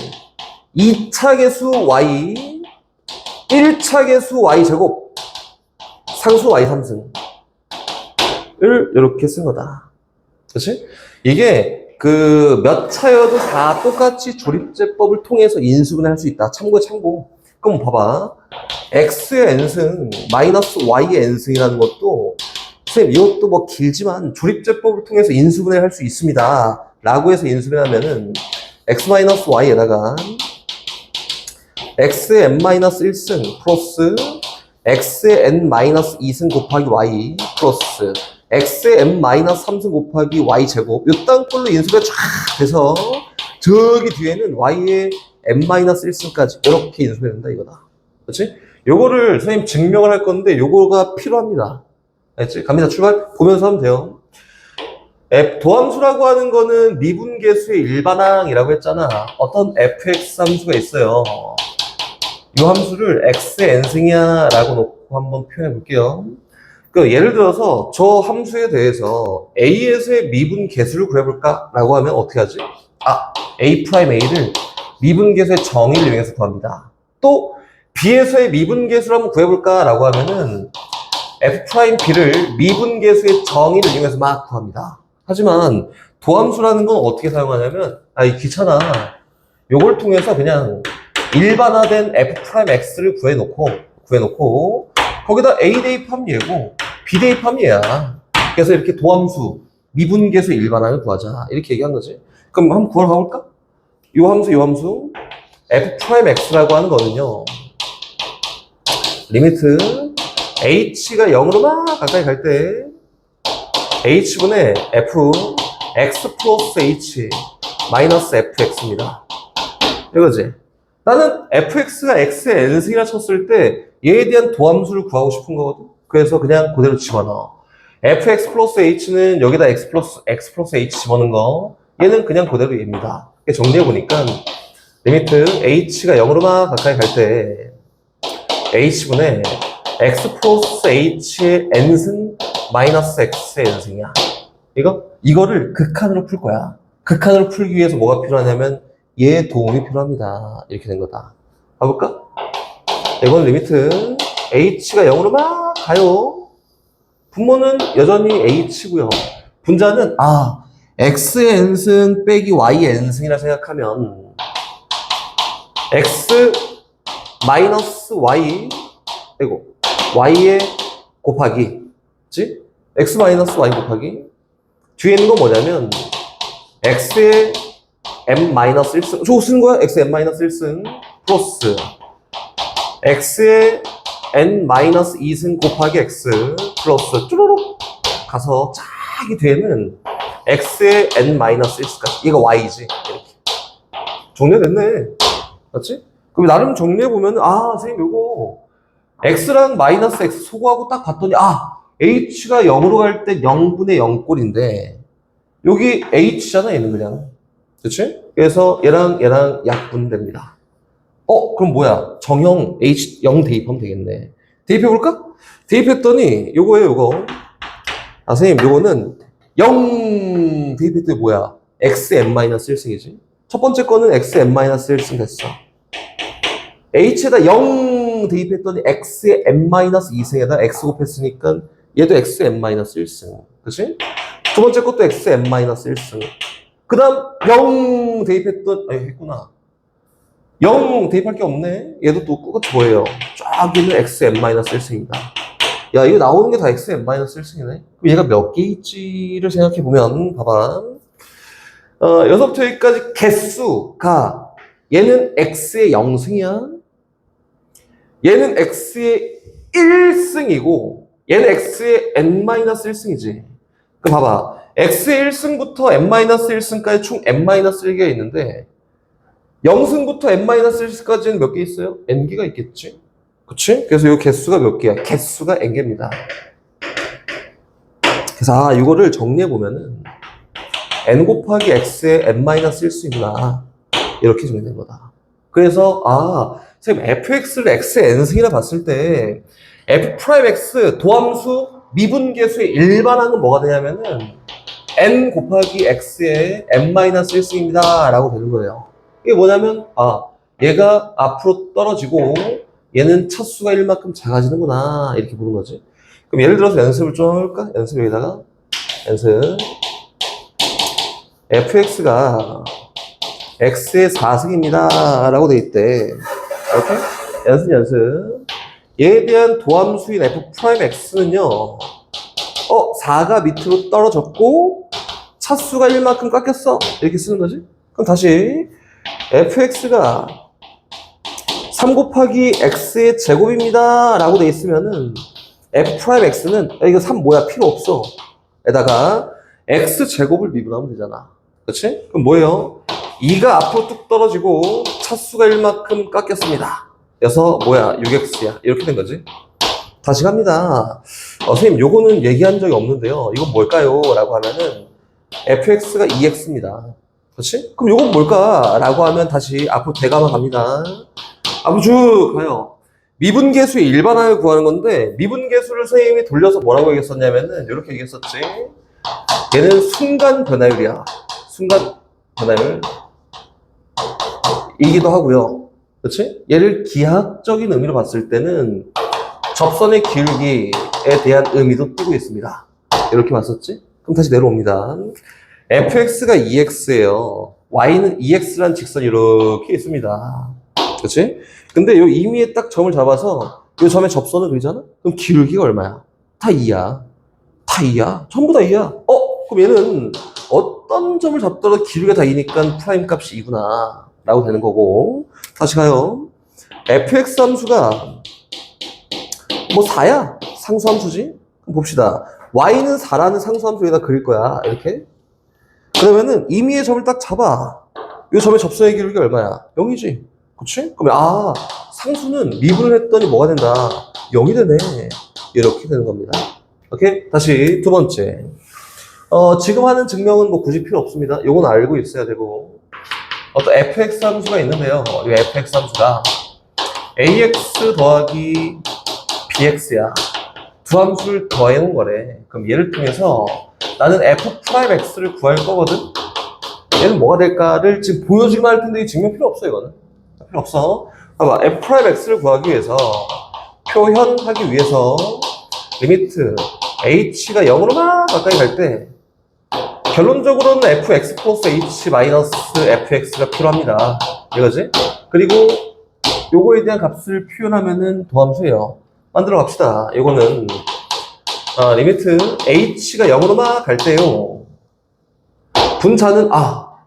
2차 개수 y, 1차 개수 y 제곱, 상수 y 3승 을 이렇게 쓴 거다. 그렇지? 이게 몇 차여도 다 똑같이 조립제법을 통해서 인수분해 할 수 있다. 참고. 그럼 봐봐. x의 n승 마이너스 y의 n승이라는 것도 선생님 이것도 뭐 길지만 조립제법을 통해서 인수분해 할 수 있습니다. 라고 해서 인수분해하면은 x 마이너스 y에다가 x의 n-1승 플러스 x의 n-2승 곱하기 y 플러스 x의 n-3승 곱하기 y 제곱 요 땅꼴로 인수가 쫙 돼서 저기 뒤에는 y의 n-1승까지 이렇게 인수가 된다 이거다. 그렇지? 요거를 선생님 증명을 할 건데 요거가 필요합니다. 알겠지? 갑니다. 출발. 보면서 하면 돼요. 도함수라고 하는 거는 미분계수의 일반항이라고 했잖아. 어떤 fx 함수가 있어요. 이 함수를 x의 n승이야 라고 놓고 한번 표현해 볼게요. 예를 들어서 저 함수에 대해서 a에서의 미분계수를 구해볼까? 라고 하면 어떻게 하지? a'를 미분계수의 정의를 이용해서 구합니다. 또 b에서의 미분계수를 한번 구해볼까? 라고 하면은 f'B를 미분계수의 정의를 이용해서 막 구합니다. 하지만 도함수라는 건 어떻게 사용하냐면 귀찮아. 요걸 통해서 그냥 일반화된 f'x를 구해놓고 거기다 a 대입하면 얘고 b 대입하면 얘야. 그래서 이렇게 도함수 미분계수 일반항을 구하자 이렇게 얘기한 거지. 그럼 한번 구하러 가볼까? 요 함수 F'X라고 하는 거는요. 리미트 H가 0으로 막 가까이 갈 때 H분의 F X 플러스 H 마이너스 FX입니다. 이거지? 나는 FX가 X의 N승이라 쳤을 때 얘에 대한 도함수를 구하고 싶은 거거든. 그래서 그냥 그대로 집어넣어. FX 플러스 H는 여기다 X 플러스 H 집어넣은 거. 얘는 그냥 그대로 얘입니다. 정리해보니까 리미트 H가 0으로 막 가까이 갈 때 H분의 X 플러스 H의 N승 마이너스 X의 N승이야. 이거를 극한으로 풀 거야. 극한으로 풀기 위해서 뭐가 필요하냐면 얘의 도움이 필요합니다. 이렇게 된 거다. 가볼까? 이건 리미트 H가 0으로 막 가요. 분모는 여전히 H고요. 분자는 X의 N승 빼기 Y의 N승이라 생각하면 X 마이너스 Y 이거 Y의 곱하기 그치? X 마이너스 Y 곱하기 뒤에 있는 건 뭐냐면 X의 M-1승 저거 쓰는 거야? X의 M-1승 플러스 X의 N-2승 곱하기 X 플러스 쭈루룩 가서 쫙이 뒤에는 X의 N-1승까지 얘가 Y지 이렇게 정리됐네 맞지? 그럼 나름 정리해보면 선생님 요거 X랑 마이너스 X 소거하고 딱 봤더니 H가 0으로 갈 때 0분의 0꼴인데 여기 H잖아 얘는 그냥 그치? 그래서 얘랑 약분됩니다. 그럼 뭐야? 정형 H 0 대입하면 되겠네. 대입해볼까? 대입했더니 요거예요 요거. 선생님 요거는 0 대입했더니 뭐야? XM-1승이지. 첫 번째 거는 XM-1승 됐어. H에다 0 대입했더니 X의 M-2승에다 X 곱했으니까 얘도 XM-1승. 그치? 두 번째 것도 XM-1승. 그 다음 0 했구나. 0 대입할 게 없네. 얘도 또 똑같이 뭐예요? 쫙 있는 XM-1승이다. 야, 이거 나오는 게 다 XM-1승이네. 그럼 얘가 몇 개 있지를 생각해보면, 봐봐. 여기서부터 여기까지 개수가, 얘는 X의 0승이야. 얘는 X의 1승이고, 얘는 X의 N-1승이지. 그럼 봐봐. X의 1승부터 N-1승까지 총 N-1개가 있는데, 0승부터 N-1승까지는 몇 개 있어요? N개가 있겠지? 그치? 그래서 이 개수가 몇 개야? 개수가 N개입니다. 그래서 이거를 정리해보면은 N 곱하기 X의 N-1승이구나. 이렇게 정리된 거다. 그래서 선생님 fx를 x의 n승이라 봤을 때 f'x 도함수 미분계수의 일반항은 뭐가 되냐면은 n 곱하기 x의 n-1승입니다 라고 되는 거예요. 이게 뭐냐면 얘가 앞으로 떨어지고 얘는 차수가 1만큼 작아지는구나 이렇게 보는 거지. 그럼 예를 들어서 연습을 좀 해볼까? 연습 여기다가 연습 fx가 x의 4승입니다 라고 돼 있대. 이렇게 연습 얘에 대한 도함수인 f'x는요 4가 밑으로 떨어졌고 차수가 1만큼 깎였어 이렇게 쓰는 거지. 그럼 다시 fx가 3 곱하기 x의 제곱입니다 라고 돼 있으면은 f'x는 이거 3 뭐야 필요 없어 에다가 x 제곱을 미분하면 되잖아. 그렇지? 그럼 뭐예요? 2가 앞으로 뚝 떨어지고 차수가 1만큼 깎였습니다. 그래서 뭐야 6x야 이렇게 된 거지. 다시 갑니다. 선생님 요거는 얘기한 적이 없는데요 이건 뭘까요? 라고 하면은 fx가 2x입니다. 그렇지? 그럼 요건 뭘까? 라고 하면 다시 앞으로 대감아 갑니다. 앞으로 쭉 가요. 미분계수의 일반항을 구하는 건데 미분계수를 선생님이 돌려서 뭐라고 얘기했었냐면은 이렇게 얘기했었지. 얘는 순간 변화율이야. 순간 변화율 이기도 하고요. 그렇지? 얘를 기하학적인 의미로 봤을 때는 접선의 기울기에 대한 의미도 띄고 있습니다. 이렇게 봤었지? 그럼 다시 내려옵니다. fx가 2x예요. y는 2x란 직선이 이렇게 있습니다. 그렇지? 근데 이 임의에 딱 점을 잡아서 이 점에 접선을 그리잖아? 그럼 기울기가 얼마야? 다 2야. 다 2야. 전부 다 2야. 그럼 얘는 어떤 점을 잡더라도 기울기가 다 2니까 프라임 값이 2구나. 라고 되는 거고. 다시 가요. fx 함수가 뭐 4야. 상수함수지? 그럼 봅시다. y는 4라는 상수함수 여기다 그릴 거야. 이렇게. 그러면은 임의의 점을 딱 잡아. 이 점의 접선의 기울기 얼마야? 0이지. 그치? 그러면 상수는 미분을 했더니 뭐가 된다? 0이 되네. 이렇게 되는 겁니다. 오케이? 다시 두 번째. 지금 하는 증명은 뭐 굳이 필요 없습니다. 요건 알고 있어야 되고. 어떤 fx 함수가 있는데요. 이 fx 함수가 ax 더하기 bx야. 두 함수를 더해 놓은 거래. 그럼 얘를 통해서 나는 f'x를 구할 거거든? 얘는 뭐가 될까를 지금 보여주기만 할 텐데 증명 필요 없어, 이거는. 필요 없어. 봐봐. f'x를 구하기 위해서, 표현하기 위해서, 리미트 h가 0으로 막 가까이 갈 때, 결론적으로는 fx 플러스 h 마이너스 fx가 필요합니다. 이거지? 그리고 요거에 대한 값을 표현하면은 도함수예요. 만들어 갑시다. 요거는 리미트 h가 0으로 막 갈 때요. 분자는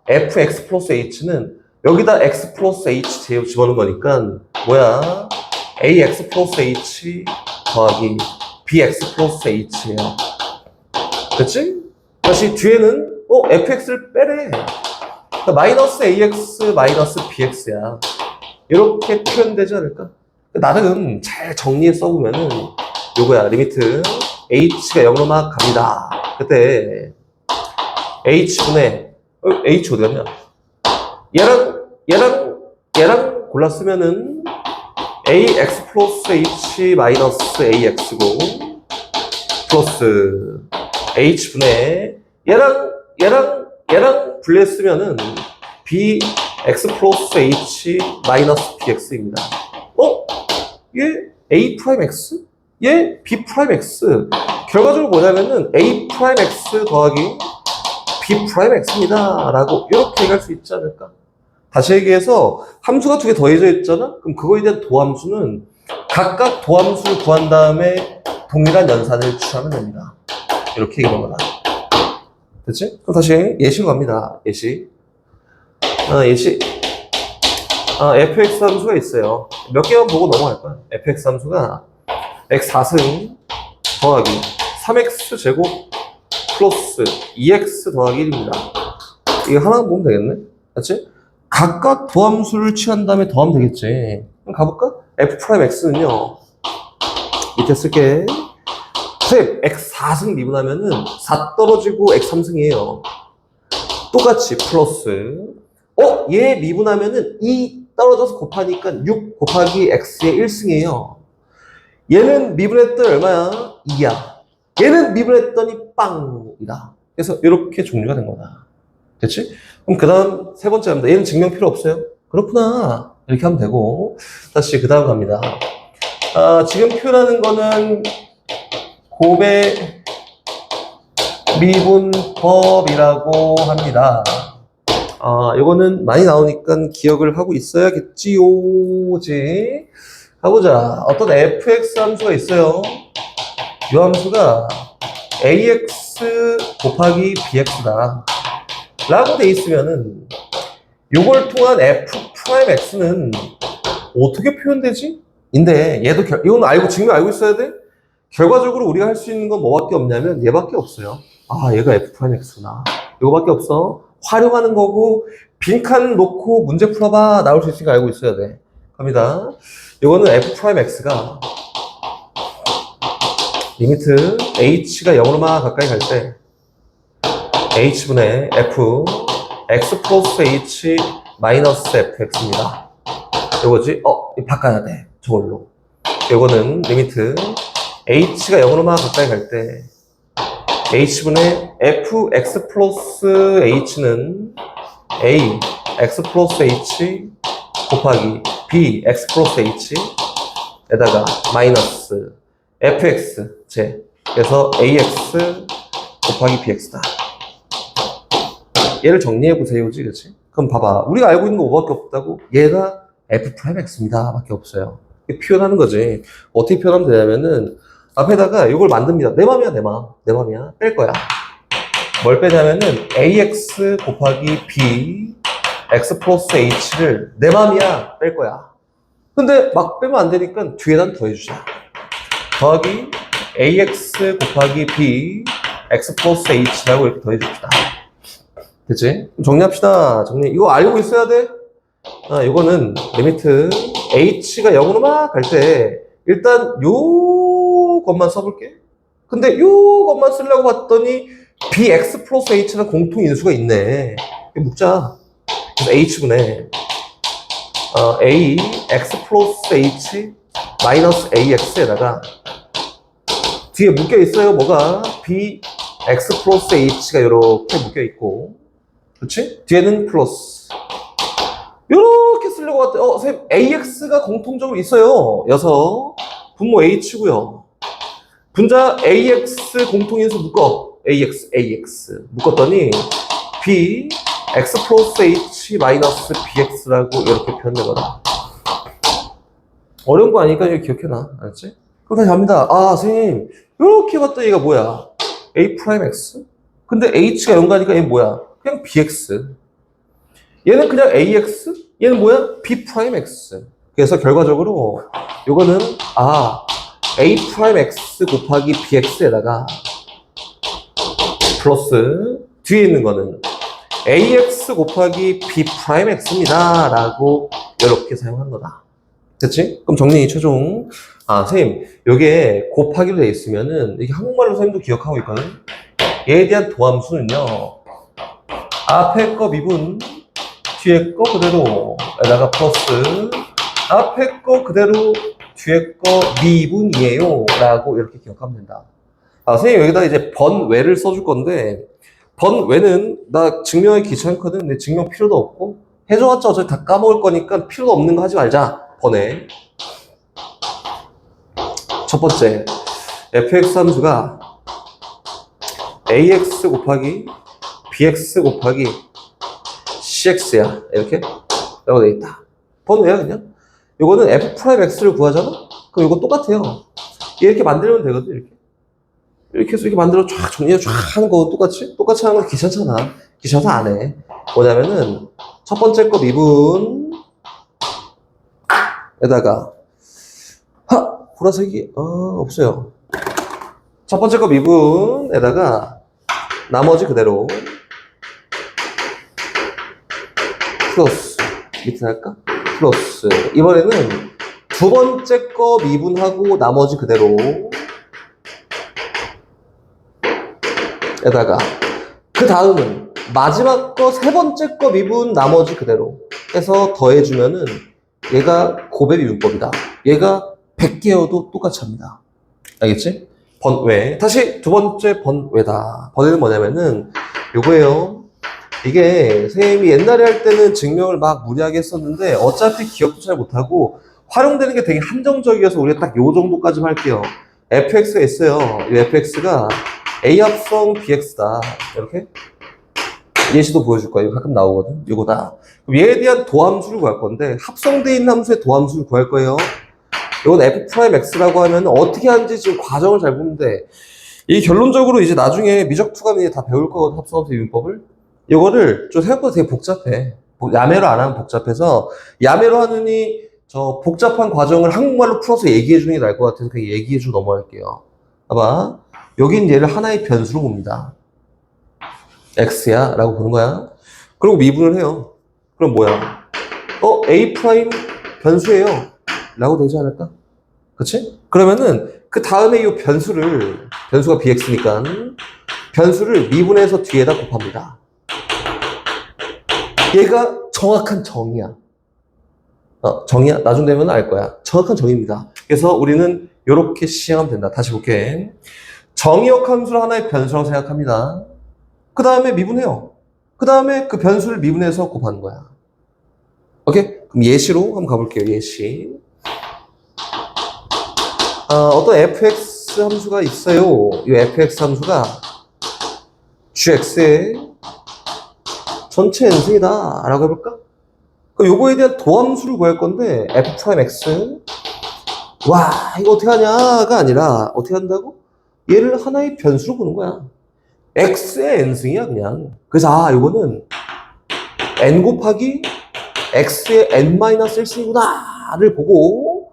fx 플러스 h는 여기다 x 플러스 h 집어넣은 거니까 뭐야? ax 플러스 h 더하기 bx 플러스 h예요. 그치? 다시 뒤에는 fx를 빼래. 그러니까 마이너스 ax 마이너스 bx야. 이렇게 표현되지 않을까? 나름 잘 정리해 써보면은 요거야. 리미트 h가 0으로 막 갑니다. 그때 h분의 h 어디 갔냐? 얘랑 골랐으면은 ax 플러스 h 마이너스 ax고 플러스 h분의 얘랑 분리했으면은 bx 플러스 h 마이너스 bx입니다. 얘 a 프라임 x? 얘 b 프라임 x. 결과적으로 뭐냐면은 a 프라임 x 더하기 b 프라임 x입니다. 라고 이렇게 얘기할 수 있지 않을까? 다시 얘기해서 함수가 두 개 더해져 있잖아? 그럼 그거에 대한 도함수는 각각 도함수를 구한 다음에 동일한 연산을 취하면 됩니다. 이렇게 얘기하는 거다. 됐지? 그럼 다시 예시로 갑니다. 예시. fx 함수가 있어요. 몇 개만 보고 넘어갈 거야. fx 함수가 x 4승 더하기 3x 제곱 플러스 2x 더하기 1입니다. 이거 하나만 보면 되겠네? 맞지? 각각 도함수를 취한 다음에 더하면 되겠지. 그럼 가볼까? f'x는요. 밑에 쓸게. 선생님, x 4승 미분하면은 4 떨어지고 x 3승이에요. 똑같이 플러스. 얘 미분하면은 2 떨어져서 곱하니까 6 곱하기 x의 1승이에요. 얘는 미분했더니 얼마야? 2야. 얘는 미분했더니 빵이다. 그래서 이렇게 종류가 된 거다. 됐지? 그럼 그 다음 세 번째 갑니다. 얘는 증명 필요 없어요. 그렇구나. 이렇게 하면 되고. 다시 그 다음 갑니다. 지금 표현하는 거는 고배 미분법이라고 합니다. 요거는 많이 나오니까 기억을 하고 있어야겠지요지. 가보자. 어떤 fx 함수가 있어요. 이 함수가 ax 곱하기 bx다. 라고 돼 있으면은 요걸 통한 f'x는 어떻게 표현되지? 인데 얘도 이건 증명 알고 있어야 돼? 결과적으로 우리가 할 수 있는 건 뭐밖에 없냐면 얘밖에 없어요. 얘가 f'x구나. 이거밖에 없어. 활용하는 거고 빈칸 놓고 문제 풀어봐 나올 수 있으니까 알고 있어야 돼. 갑니다. 이거는 f'x가 리미트 h가 0으로만 가까이 갈 때 h분의 f x 플러스 h 마이너스 fx입니다. 이거지? 바꿔야 돼. 저걸로. 이거는 리미트 h가 0으로만 가까이 갈 때 h분의 fx 플러스 h는 a x 플러스 h 곱하기 b x 플러스 h 에다가 마이너스 fx 제 그래서 ax 곱하기 bx다. 얘를 정리해보세요지, 그치? 그럼 봐봐. 우리가 알고 있는 거 뭐밖에 없다고? 얘가 f'x입니다. 밖에 없어요. 표현하는 거지. 어떻게 표현하면 되냐면은, 앞에다가 이걸 만듭니다. 내 맘이야, 내 맘. 내 맘이야. 뺄 거야. 뭘 빼냐면은, ax 곱하기 b, x 플러스 h를 내 맘이야 뺄 거야. 근데 막 빼면 안 되니까 뒤에다 더해주자. 더하기 ax 곱하기 b x 플러스 h라고 이렇게 더해줍시다. 됐지? 정리합시다. 정리. 이거 알고 있어야 돼. 이거는 리미트 h가 0으로 막 갈 때 일단 요 것만 써볼게. 근데 요 것만 쓰려고 봤더니 bx 플러스 h라는 공통 인수가 있네. 이거 묶자. 그래서 h분의 a x 플러스 h 마이너스 ax에다가 뒤에 묶여 있어요. 뭐가? b x 플러스 h가 이렇게 묶여 있고, 그렇지? 뒤에는 플러스. 이렇게 쓰려고 봤더니 선생님 ax가 공통적으로 있어요. 여서 분모 h고요. 분자 ax 공통인수 묶어. ax 묶었더니 b x 플러스 h 마이너스 bx라고 이렇게 표현된 거다. 어려운 거 아니니까 이거 기억해놔. 알았지? 그럼 다시 갑니다. 선생님 이렇게 봤더니 얘가 뭐야? a 프라임 x? 근데 h가 연관이니까 얘는 뭐야? 그냥 bx. 얘는 그냥 ax? 얘는 뭐야? b 프라임 x. 그래서 결과적으로 요거는 a 프라임 x 곱하기 bx에다가 플러스 뒤에 있는 거는 ax 곱하기 b 프라임 x입니다 라고 이렇게 사용한 거다. 됐지? 그럼 정리 최종. 선생님 요게 곱하기로 돼 있으면은 이게 한국말로 선생님도 기억하고 있거든. 얘에 대한 도함수는요, 앞에 거 미분 뒤에 거 그대로 에다가 플러스 앞에 거 그대로 뒤에 거 미분이에요 라고 이렇게 기억하면 된다. 선생님 여기다 이제 번외를 써줄 건데, 번외는 나 증명하기 귀찮거든. 근데 증명 필요도 없고 해줘봤자 어차피 다 까먹을 거니까 필요도 없는 거 하지 말자. 번외. 첫 번째, fx 함수가 ax 곱하기 bx 곱하기 cx야. 이렇게 라고 돼 있다. 번외야 그냥. 요거는 f 프라임 x를 구하잖아? 그럼 이거 똑같아요. 이렇게 만들면 되거든. 이렇게 해서 이렇게 만들어 쫙 정리해 쫙 하는 거 똑같이 하는 거 귀찮잖아. 귀찮아서 안 해. 뭐냐면은 첫 번째 거 미분 에다가 보라색이 없어요. 첫 번째 거 미분에다가 나머지 그대로 플러스 밑에 할까? 플러스. 이번에는 두 번째 거 미분하고 나머지 그대로 에다가 그 다음은 마지막 거 세 번째 거 미분 나머지 그대로 해서 더해주면은 얘가 고배 미분법이다. 얘가 100개여도 똑같이 합니다. 알겠지? 번외. 다시 두 번째 번외다. 번외는 뭐냐면은 요거예요. 이게 선생님이 옛날에 할 때는 증명을 막 무리하게 했었는데 어차피 기억도 잘 못하고 활용되는 게 되게 한정적이어서 우리가 딱 요 정도까지만 할게요. fx가 있어요. 이 fx가 a 합성 bx다. 이렇게 예시도 보여줄 거야. 이거 가끔 나오거든. 이거다. 그럼 얘에 대한 도함수를 구할 건데 합성되어 있는 함수의 도함수를 구할 거예요. 이건 f 프라임 x라고 하면 어떻게 하는지 지금 과정을 잘 보면 돼. 이 결론적으로 이제 나중에 미적투가 다 배울 거거든. 합성함수 이분법을. 이거를 좀 생각보다 되게 복잡해. 야매로 안 하면 복잡해서 야매로 하느니 저 복잡한 과정을 한국말로 풀어서 얘기해 주는 게 나을 것 같아서 그냥 얘기해 주고 넘어갈게요. 봐봐. 여긴 얘를 하나의 변수로 봅니다. x야 라고 보는 거야. 그리고 미분을 해요. 그럼 뭐야? a 프라임 변수예요 라고 되지 않을까? 그치? 그러면은 그 다음에 이 변수가 bx니까 변수를 미분해서 뒤에다 곱합니다. 얘가 정확한 정의야. 정의야? 나중 되면 알 거야. 정확한 정의입니다. 그래서 우리는 이렇게 시행하면 된다. 다시 볼게. 정의역 함수를 하나의 변수라고 생각합니다. 그 다음에 미분해요. 그 다음에 그 변수를 미분해서 곱하는 거야. 오케이? 그럼 예시로 한번 가볼게요. 예시. 어떤 fx 함수가 있어요. 이 fx 함수가 gx의 전체 n승이다 라고 해볼까? 그럼 요거에 대한 도함수를 구할 건데 f 프라임 x. 와, 이거 어떻게 하냐가 아니라 어떻게 한다고? 얘를 하나의 변수로 보는 거야. x의 n승이야 그냥. 그래서 이거는 n 곱하기 x의 n-1승이구나를 보고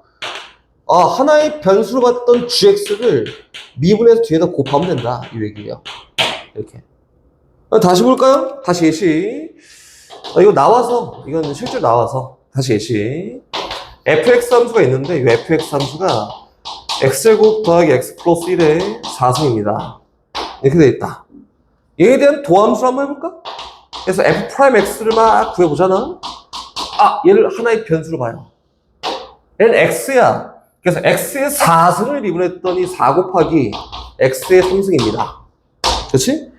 하나의 변수로 봤던 gx를 미분해서 뒤에다 곱하면 된다 이 얘기예요. 이렇게 다시 볼까요? 다시 예시. 이거 나와서 이건 실제로 나와서 다시 예시. fx 함수가 있는데 이 fx 함수가 x제곱 더하기 x 플러스 1의 4승입니다. 이렇게 돼 있다. 얘에 대한 도함수를 한번 해볼까? 그래서 f'x를 막 구해보잖아. 얘를 하나의 변수로 봐요. 얘는 x야. 그래서 x의 4승을 미분했더니 4 곱하기 x의 3승입니다. 그렇지?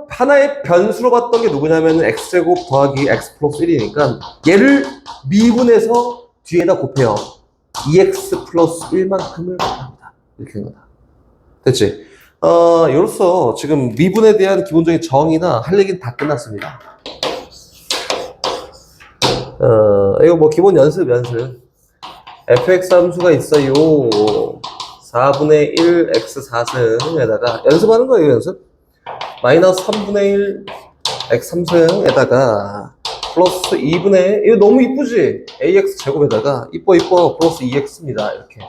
하나의 변수로 봤던 게 누구냐면 x제곱 더하기 x 플러스 1이니까 얘를 미분해서 뒤에다 곱해요. 2x 플러스 1만큼을 곱합니다. 이렇게 된 거다. 됐지? 이로써 지금 미분에 대한 기본적인 정의나 할 얘기는 다 끝났습니다. 이거 뭐 기본 연습. fx 함수가 있어요. 4분의 1 x 4승에다가 연습하는 거예요, 연습. 마이너스 3분의 1 x 3승에다가 플러스 2분의 이거 너무 이쁘지? ax 제곱에다가 이뻐 플러스 2x입니다. 이렇게.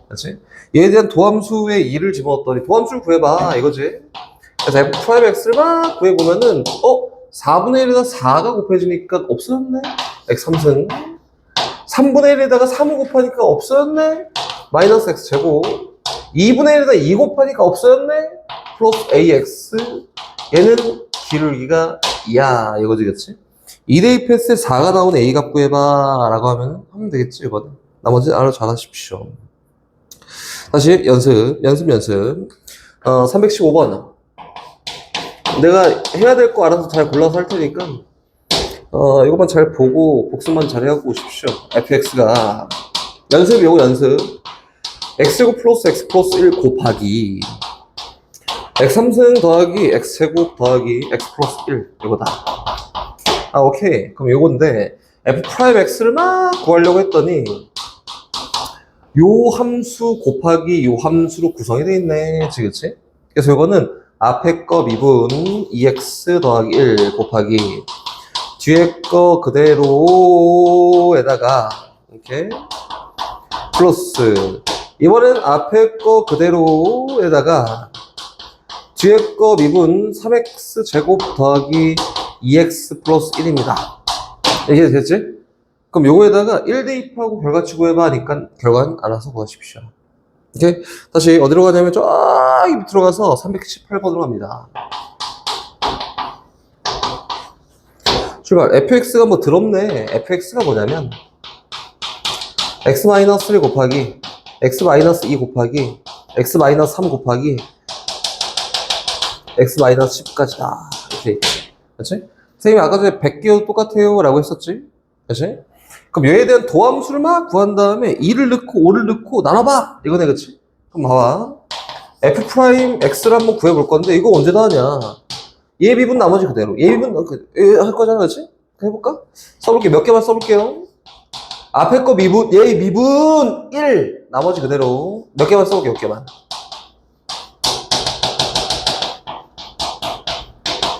그렇지? 얘에 대한 도함수의 2를 집어넣었더니 도함수를 구해봐 이거지. 그래서 f'x를 막 구해보면은 4분의 1에다 4가 곱해지니까 없어졌네. x 3승. 3분의 1에다가 3을 곱하니까 없어졌네. 마이너스 x 제곱. 2분의 1에다 2 곱하니까 없어졌네. 플러스 ax. 얘는 기울기가 2야 이거지, 그치? 2대입했을 때 4가 나온 a 값 구해봐 라고 하면 되겠지 이거는. 나머지 알아 잘하십시오. 다시 연습 315번 내가 해야 될 거 알아서 잘 골라서 할 테니까 이것만 잘 보고 복습만 잘 해갖고 오십시오. fx가 연습이고 연습 x제곱 플러스 x 플러스 1 곱하기 x 3승 더하기 x제곱 더하기 x 플러스 1 이거다. 오케이. 그럼 요건데 f'x를 막 구하려고 했더니 요 함수 곱하기 요 함수로 구성이 되어 있네. 그치? 그래서 이거는 앞에 거 미분 2x 더하기 1 곱하기 뒤에 거 그대로에다가 이렇게 플러스 이번엔 앞에 거 그대로에다가 뒤에 거 미분 3x 제곱 더하기 2x 플러스 1입니다. 이게 됐지? 그럼 요거에다가 1 대입하고 결과치 구해봐 하니까 결과는 알아서 구하십시오. 오케이? 다시 어디로 가냐면 저기 밑으로 가서 318번으로 갑니다. 출발. fx가 뭐 더럽네. fx가 뭐냐면 x-1 곱하기 x-2 곱하기 x-3 곱하기 x-10까지다. 이렇게 있지. 그렇지? 선생님이 아까 전에 100개도 똑같아요 라고 했었지? 그렇지? 그럼 얘에 대한 도함수를 막 구한 다음에 2를 넣고 5를 넣고 나눠봐! 이거네, 그치? 그럼 봐봐. f'x를 한번 구해볼 건데, 이거 언제 다 하냐? 얘 미분 나머지 그대로. 얘 미분 할 거잖아, 그치? 해볼까? 써볼게. 몇 개만 써볼게요. 앞에 거 미분, 얘 미분 1! 나머지 그대로. 몇 개만 써볼게, 몇 개만.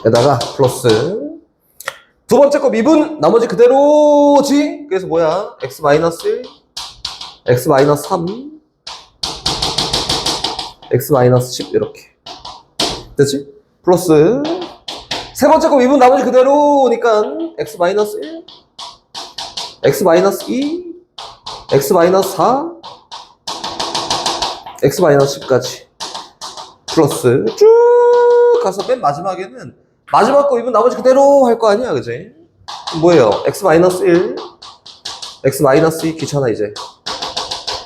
에다가 플러스. 두 번째 거 미분 나머지 그대로지. 그래서 뭐야? x-1 x-3 x-10 이렇게 됐지? 플러스 세 번째 거 미분 나머지 그대로니까 x-1 x-2 x-4 x-10까지 플러스 쭉 가서 맨 마지막에는 마지막 거 미분 나머지 그대로 할 거 아니야, 그지? 뭐예요? x-1 x-2 귀찮아 이제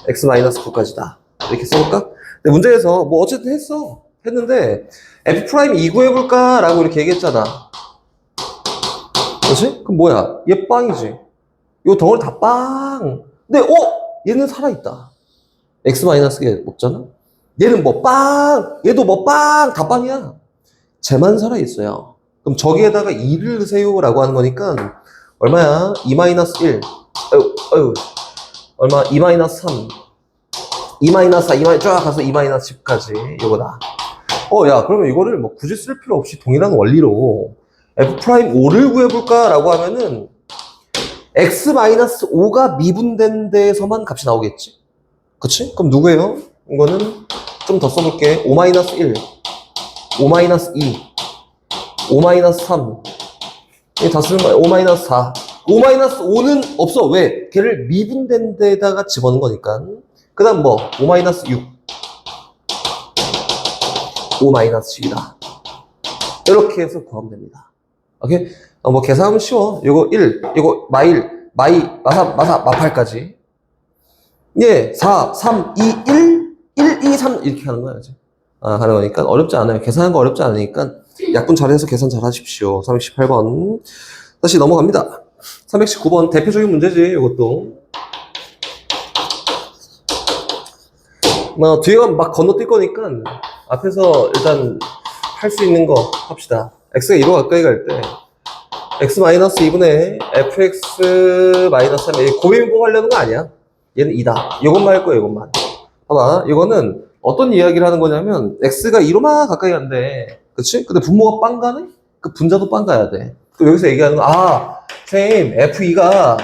x-9까지다 이렇게 써볼까? 근데 문제에서 뭐 어쨌든 했는데 f' 구해볼까? 라고 이렇게 얘기했잖아. 그렇지? 그럼 뭐야? 얘 빵이지. 요 덩어리 다 빵. 근데 얘는 살아있다. x-게 없잖아? 얘는 뭐 빵! 얘도 뭐 빵! 다 빵이야. 쟤만 살아있어요. 그럼 저기에다가 2를 넣으세요 라고 하는 거니까 얼마야? 2-1 얼마? 2-3 2-4 쫙 가서 2-10까지 이거다. 야 그러면 이거를 뭐 굳이 쓸 필요 없이 동일한 원리로 F'5를 구해볼까? 라고 하면은 X-5가 미분된 데에서만 값이 나오겠지? 그치? 그럼 누구예요? 이거는 좀 더 써볼게. 5-1, 5-2, 5-3. 이게 다 쓰는 거야. 5-4. 5-5는 없어. 왜? 걔를 미분된 데다가 집어넣은 거니까. 그 다음 뭐? 5-6. 5-7이다. 이렇게 해서 구하면 됩니다. 오케이? 뭐 계산하면 쉬워. 요거 1, 요거 마사, 마8까지. 예, 4, 3, 2, 1, 2, 3 이렇게 하는 거야. 하는 거니까 어렵지 않아요. 계산하는 거 어렵지 않으니까 약분 잘해서 계산 잘 하십시오. 318번. 다시 넘어갑니다. 319번 대표적인 문제지, 이것도. 뒤에가 막 건너뛸 거니까 앞에서 일단 할 수 있는 거 합시다. x가 2로 가까이 갈 때 x-2분의 fx-3 고비분법 하려는 거 아니야. 얘는 2다. 이것만 할 거야, 이것만. 봐봐, 이거는 어떤 이야기를 하는 거냐면 x가 2로만 가까이 간대. 그치? 근데 분모가 빵 가네? 그 분자도 빵 가야 돼. 그럼 여기서 얘기하는 거, 선생님, f2가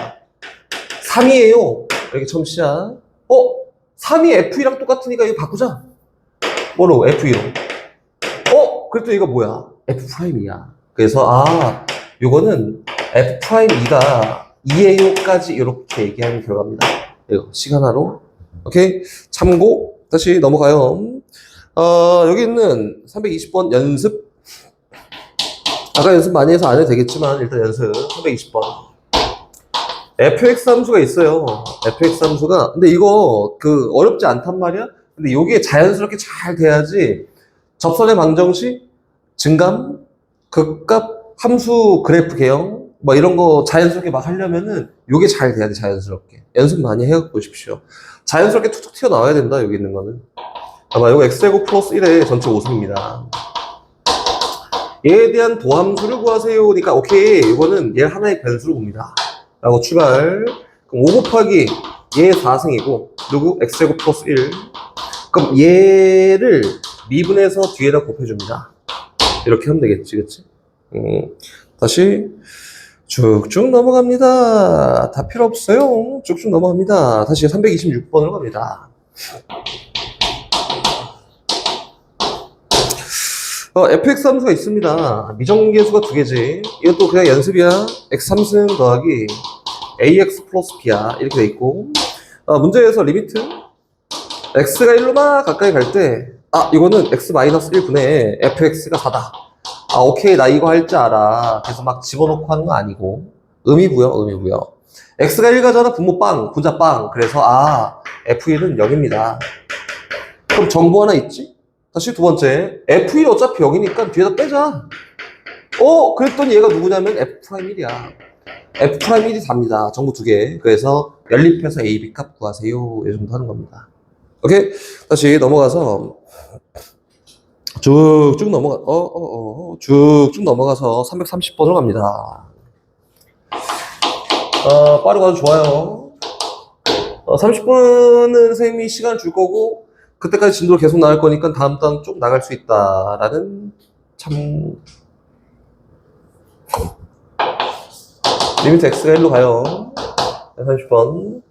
3이에요. 이렇게 처음 시작. 3이 f2랑 똑같으니까 이거 바꾸자. 뭐로? f2로. 그랬더니 이거 뭐야? f'2야. 그래서, 요거는 f'2가 2에요까지 이렇게 얘기하는 결과입니다. 이거, 시간화로. 오케이? 참고, 다시 넘어가요. 여기 있는 320번 연습. 아까 연습 많이 해서 안 해도 되겠지만, 일단 연습. 320번. fx 함수가 있어요. fx 함수가. 근데 이거, 어렵지 않단 말이야? 근데 이게 자연스럽게 잘 돼야지, 접선의 방정식, 증감, 극값, 함수 그래프 개형, 뭐 이런 거 자연스럽게 막 하려면은 요게 잘 돼야 돼, 자연스럽게. 연습 많이 해갖고 보십시오. 자연스럽게 툭툭 튀어나와야 된다, 여기 있는 거는. 아마 이거 x제곱 플러스 1의 전체 5승입니다. 얘에 대한 도함수를 구하세요. 그러니까 오케이, 이거는 얘 하나의 변수로 봅니다. 라고 출발. 그럼 5 곱하기 얘 4승이고 누구? x제곱 플러스 1. 그럼 얘를 미분해서 뒤에다 곱해줍니다. 이렇게 하면 되겠지, 그치? 다시 쭉쭉 넘어갑니다. 다 필요 없어요. 쭉쭉 넘어갑니다. 다시 326번으로 갑니다. fx 함수가 있습니다. 미정계수가 두 개지. 이것도 그냥 연습이야. x 3승 더하기 ax 플러스 b야. 이렇게 돼 있고. 문제에서 리미트 x가 1로만 가까이 갈 때, 이거는 x-1분의 fx가 4다. 오케이, 나 이거 할 줄 알아. 그래서 막 집어넣고 하는 거 아니고. 의미부여. x가 1 가잖아. 분모 빵, 분자 빵. 그래서, f1은 0입니다. 그럼 정보 하나 있지? 다시 두 번째. f1이 어차피 0이니까 뒤에다 빼자. 그랬더니 얘가 누구냐면 f'1이야. f'1이 4입니다. 정보 두 개. 그래서 연립해서 a, b 값 구하세요. 이 정도 하는 겁니다. 오케이? 다시 넘어가서 쭉쭉 넘어가서 330번으로 갑니다. 빠르고 아주 좋아요. 30분은 선생님이 시간 줄 거고 그때까지 진도를 계속 나갈 거니까 다음 단 쭉 나갈 수 있다라는 참 리미트 x가 1로 가요. 30번.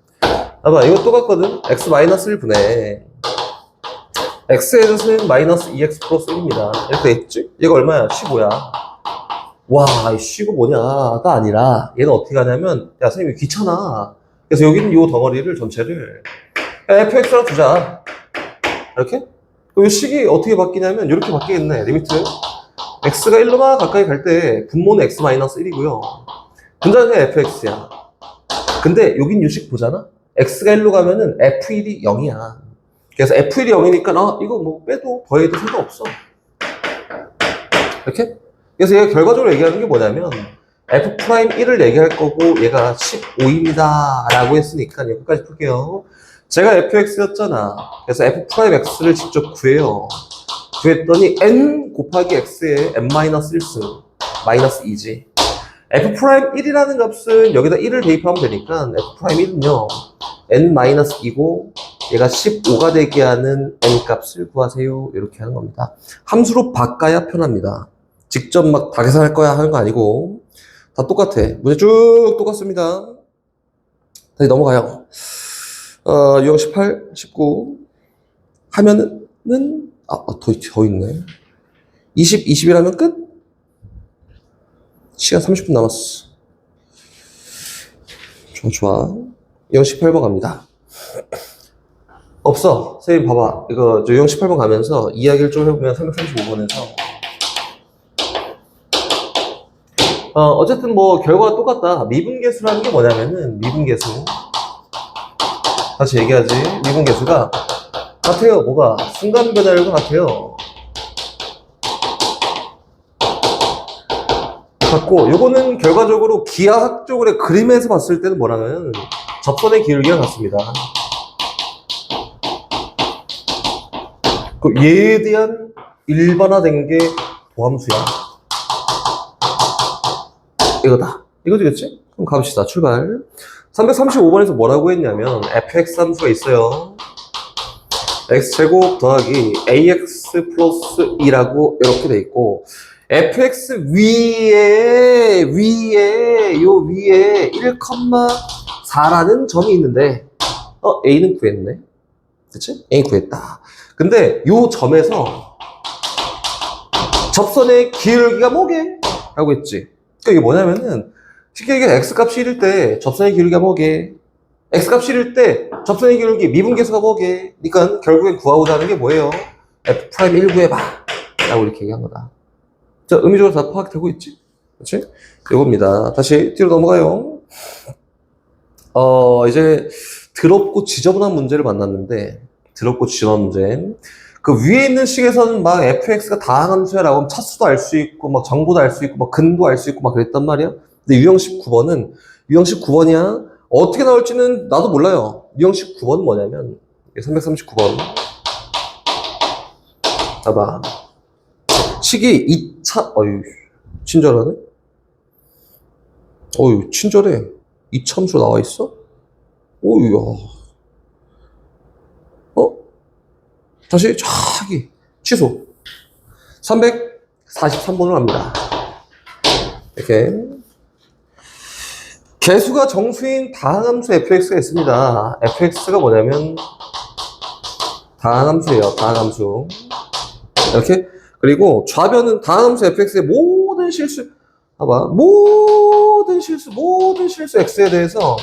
아마 이거 똑같거든. x-1분의 x의 뜻은 마이너스 2x 플러스 1입니다. 이렇게 했지? 얘가 얼마야? 15야. 와, 이 15 뭐냐가 아니라 얘는 어떻게 하냐면, 야, 선생님이 귀찮아. 그래서 여기는 이 덩어리를 전체를 fx랑 두자. 이렇게? 그럼 이 식이 어떻게 바뀌냐면 이렇게 바뀌겠네. 리미트 x가 1로만 가까이 갈 때 분모는 x-1이고요. 분자는 fx야. 근데 여긴 유식 보잖아? x가 1로 가면은 f1이 0이야. 그래서 f1이 0이니까 이거 뭐 빼도 더해도 상관없어. 이렇게? 그래서 얘가 결과적으로 얘기하는 게 뭐냐면 f'1을 얘기할 거고 얘가 15입니다 라고 했으니까 여기까지 풀게요. 제가 fx였잖아. 그래서 f'x를 직접 구해요. 구했더니 n 곱하기 x의 n-1승 마이너스 2지. f'1이라는 값은 여기다 1을 대입하면 되니까 f'1은요 n-2고 얘가 15가 되게 하는 n 값을 구하세요. 이렇게 하는 겁니다. 함수로 바꿔야 편합니다. 직접 막 다 계산할 거야 하는 거 아니고 다 똑같아. 문제 쭉 똑같습니다. 다시 넘어가요. 유형 18, 19 하면은 더 있네. 20, 20이라면 끝? 시간 30분 남았어. 좋아. 유형 18번 갑니다. 없어. 선생님 봐봐. 이거 유형 18번 가면서 이야기를 좀 해보면 335번에서 어쨌든 뭐 결과가 똑같다. 미분계수라는 게 뭐냐면은 미분계수. 다시 얘기하지. 미분계수가 같아요. 뭐가? 순간 변화율과 같아요. 같고 요거는 결과적으로 기하학적으로 그림에서 봤을 때는 뭐라면 접선의 기울기가 같습니다. 그 얘에 대한 일반화된 게 도함수야. 이거다. 이거지, 그치? 그럼 가봅시다. 출발. 335번에서 뭐라고 했냐면 fx 함수가 있어요. x제곱 더하기 ax 플러스 2라고 이렇게 돼 있고 fx 위에 1,4라는 점이 있는데 a는 구했네. 그치? a 구했다. 근데 요 점에서 접선의 기울기가 뭐게? 라고 했지. 그러니까 이게 뭐냐면은 쉽게 얘기해 x값이 1일 때 접선의 기울기가 뭐게? x값이 1일 때 접선의 기울기 미분계수가 뭐게? 그러니까 결국엔 구하고자 하는 게 뭐예요? f'1 구해봐 라고 이렇게 얘기한 거다. 자, 의미적으로 다 파악되고 있지? 그치? 이겁니다. 다시 뒤로 넘어가요. 이제 더럽고 지저분한 문제를 만났는데 더럽고 지저분한 문제. 그 위에 있는 식에서는 막 fx가 다항함수야 라고 하면 차수도 알 수 있고 막 정보도 알 수 있고 막 근도 알 수 있고 막 그랬단 말이야. 근데 유형 19번이야. 어떻게 나올지는 나도 몰라요. 유형 19번은 뭐냐면 339번 봐봐. 식이 2차 친절하네. 친절해. 2참수 나와 있어? 오우야. 다시 저기 취소. 343번으로 갑니다. 이렇게 개수가 정수인 다항함수 fx가 있습니다. fx가 뭐냐면 다항함수예요. 다항함수. 이렇게. 그리고 좌변은 다항함수 fx의 모든 실수 봐봐. 모든 실수 x에 대해서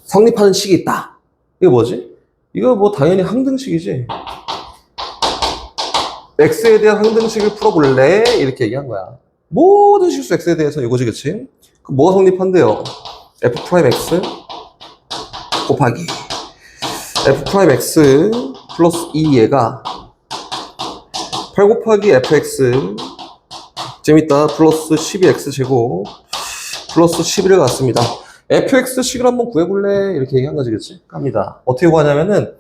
성립하는 식이 있다. 이거 뭐지? 이거 뭐 당연히 항등식이지. x에 대한 항등식을 풀어볼래? 이렇게 얘기한 거야. 모든 실수 x에 대해서 이거지, 그치? 그럼 뭐가 성립한대요? f'x 곱하기 f'x 플러스 2얘가 8 곱하기 fx 재밌다. 플러스 12x 제곱 플러스 11을 갖습니다. fx식을 한번 구해볼래? 이렇게 얘기한 거지, 그치? 갑니다. 어떻게 구하냐면은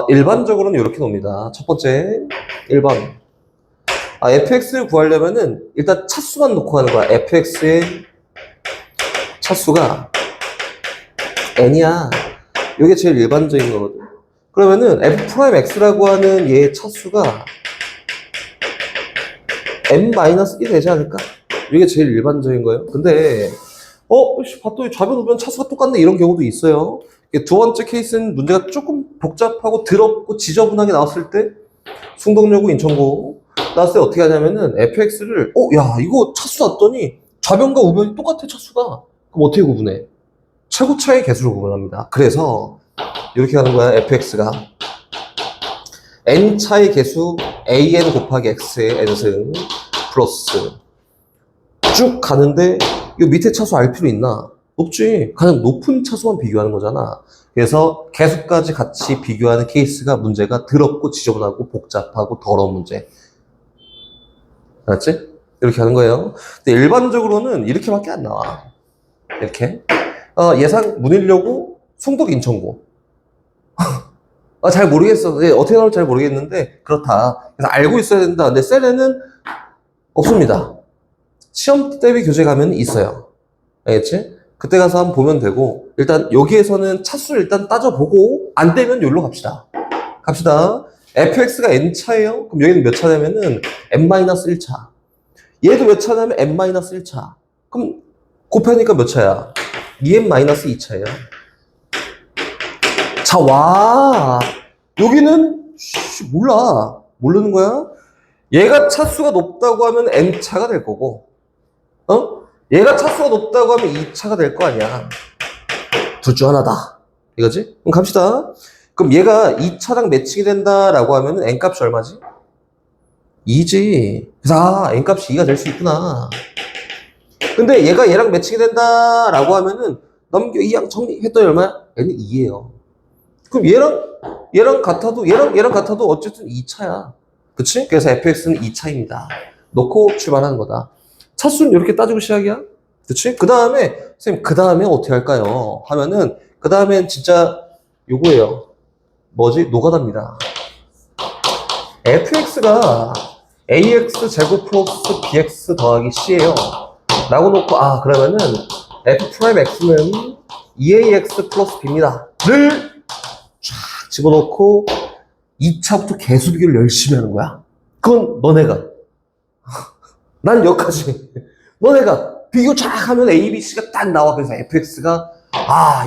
일반적으로는 이렇게 놉니다. 첫 번째 1번 fx를 구하려면은 일단 차수만 놓고 하는 거야. fx의 차수가 n이야. 이게 제일 일반적인 거거든. 그러면은 f'x라고 하는 얘의 차수가 n-1 되지 않을까? 이게 제일 일반적인 거예요. 근데 봤더니 좌변 우변 차수가 똑같네 이런 경우도 있어요. 두 번째 케이스는 문제가 조금 복잡하고 더럽고 지저분하게 나왔을 때 숭동여고 인천고 나왔을 때 어떻게 하냐면은 fx를 야 이거 차수 났더니 좌변과 우변이 똑같아 차수가. 그럼 어떻게 구분해? 최고차의 개수로 구분합니다. 그래서 이렇게 하는 거야. fx가 n차의 개수 an 곱하기 x의 n승 플러스 쭉 가는데 이 밑에 차수 알 필요 있나? 없지. 가장 높은 차수만 비교하는 거잖아. 그래서 개수까지 같이 비교하는 케이스가 문제가 더럽고 지저분하고 복잡하고 더러운 문제. 알았지? 이렇게 하는 거예요. 근데 일반적으로는 이렇게밖에 안 나와. 이렇게. 예상 문일여고 송덕 인천고. 잘 모르겠어. 어떻게 나올지 잘 모르겠는데 그렇다. 그래서 알고 있어야 된다. 근데 셀에는 없습니다. 시험 대비 교재 가면 있어요. 알겠지? 그때 가서 한번 보면 되고 일단 여기에서는 차수를 일단 따져보고 안 되면 여기로 갑시다. fx가 n차예요? 그럼 여기는 몇 차냐면은 n-1차. 얘도 몇 차냐면 n-1차. 그럼 곱하니까 몇 차야? 2n-2차예요. 자, 와. 여기는 몰라. 모르는 거야? 얘가 차수가 높다고 하면 n차가 될 거고, 얘가 차수가 높다고 하면 2차가 될 거 아니야. 둘 중 하나다. 이거지? 그럼 갑시다. 그럼 얘가 2차랑 매칭이 된다라고 하면 n값이 얼마지? 2지. 그래서 n값이 2가 될 수 있구나. 근데 얘가 얘랑 매칭이 된다라고 하면은 넘겨 2양 정리했더니 얼마야? n은 2예요. 그럼 얘랑 같아도 어쨌든 2차야. 그치? 그래서 fx는 2차입니다. 놓고 출발하는 거다. 차수는 이렇게 따지고 시작이야. 그치? 그 다음에, 선생님, 그 다음에 어떻게 할까요? 하면은, 그 다음엔 진짜 요거예요. 뭐지? 노가다입니다. fx가 ax 제곱 플러스 bx 더하기 c예요. 라고 놓고, 그러면은 f'x는 2ax 플러스 b입니다. 를 쫙 집어넣고 2차부터 계수 비교를 열심히 하는 거야. 그건 너네가. 난 여기까지. 너네가 비교 쫙 하면 A, B, C가 딱 나와. 그래서 fx가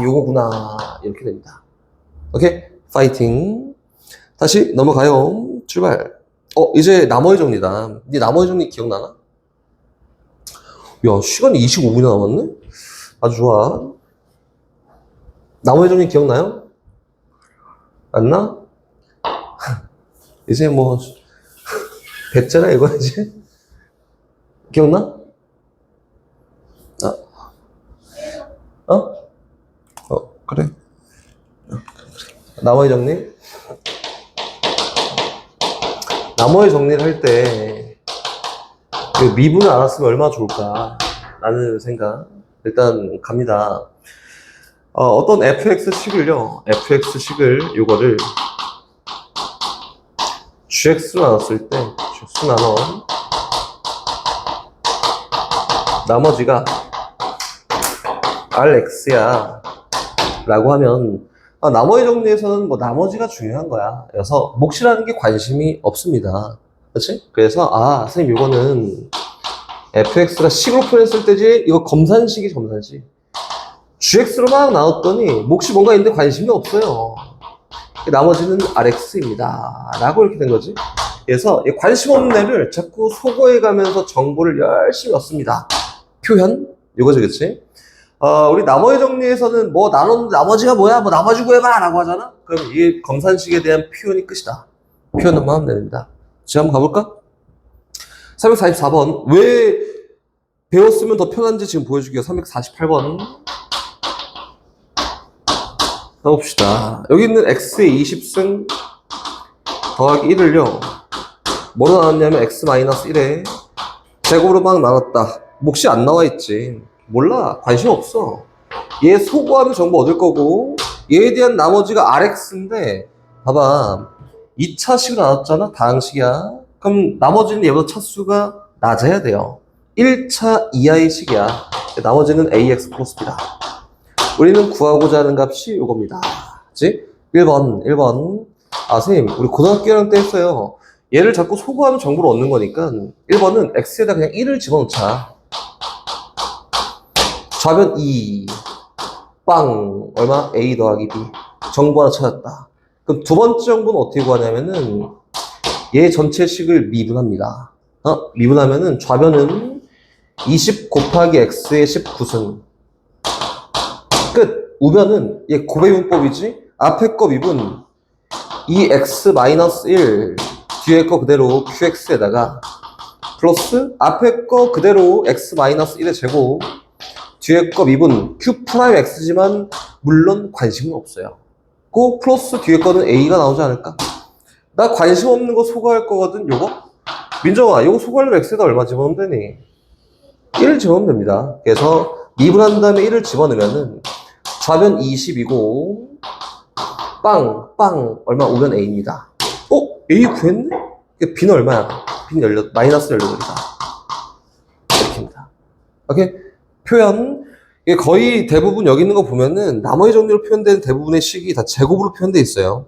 요거구나. 이렇게 됩니다. 오케이? 파이팅. 다시 넘어가요. 출발. 이제 나머지 정리다. 네 나머지 정리 기억나나? 야, 시간이 25분이나 남았네? 아주 좋아. 나머지 정리 기억나요? 맞나? 이제 뭐, 뱉잖아, 이거 이제. 기억나? 그래. 나머지 정리? 나머지 정리를 할 때, 미분을 알았으면 얼마나 좋을까. 라는 생각. 일단, 갑니다. 어떤 fx식을요, fx식을, 요거를, gx로 나눴을 때, gx 나눠, 나머지가 rx야. 라고 하면, 나머지 정리에서는 뭐 나머지가 중요한 거야. 그래서 몫이라는 게 관심이 없습니다. 그렇지? 그래서 선생님 이거는 fx가 식으로 표현했을 때지 이거 검산식이 검산식. gx로 막 나눴더니 몫이 뭔가 있는데 관심이 없어요. 나머지는 rx입니다. 라고 이렇게 된 거지. 그래서 관심 없는 애를 자꾸 소거해가면서 정보를 열심히 얻습니다. 표현? 이거지, 그치? 우리 나머지 정리에서는 뭐 나눴는데 나머지가 뭐야? 뭐 나머지 구해봐! 라고 하잖아? 그럼 이게 검산식에 대한 표현이 끝이다. 표현만 하면 됩니다. 지금 한번 가볼까? 344번. 왜 배웠으면 더 편한지 지금 보여줄게요. 348번. 가봅시다. 여기 있는 x의 20승 더하기 1을요. 뭐로 나눴냐면 x-1에 제곱으로 막 나눴다. 몫이 안 나와 있지. 몰라. 관심 없어. 얘 소거하면 정보 얻을 거고 얘에 대한 나머지가 rx인데 봐봐. 2차식으로 나눴잖아. 다항식이야. 그럼 나머지는 얘보다 차수가 낮아야 돼요. 1차 이하의 식이야. 나머지는 ax 플러스 b다. 우리는 구하고자 하는 값이 이겁니다. 그치? 1번. 선생님, 우리 고등학교랑 때 했어요. 얘를 자꾸 소거하면 정보를 얻는 거니까 1번은 x에다 그냥 1을 집어넣자. 좌변 2, 빵, 얼마? a 더하기 b. 정보 하나 찾았다. 그럼 두 번째 정보는 어떻게 구하냐면은 얘 전체식을 미분합니다. 미분하면은 좌변은 20 곱하기 x의 19승. 끝. 우변은 얘 고배분법이지? 앞에 거 미분 2x-1 뒤에 거 그대로 qx에다가 플러스 앞에 거 그대로 x-1의 제곱 뒤에 거 미분 q'x지만 물론 관심은 없어요. 그 플러스 뒤에 거는 a가 나오지 않을까? 나 관심 없는 거 소거할 거거든. 요거 민정아, 요거 소거하려면 x에다 얼마 집어넣으면 되니? 1을 집어넣으면 됩니다. 그래서 미분한 다음에 1을 집어넣으면은 좌변 20이고 빵 얼마? 오면 a입니다. a 구했네? b는 얼마야? b는 마이너스 18이다. 이렇게입니다. 오케이? 표현. 이게 거의 대부분 여기 있는 거 보면은 나머지 정리로 표현된 대부분의 식이 다 제곱으로 표현되어 있어요.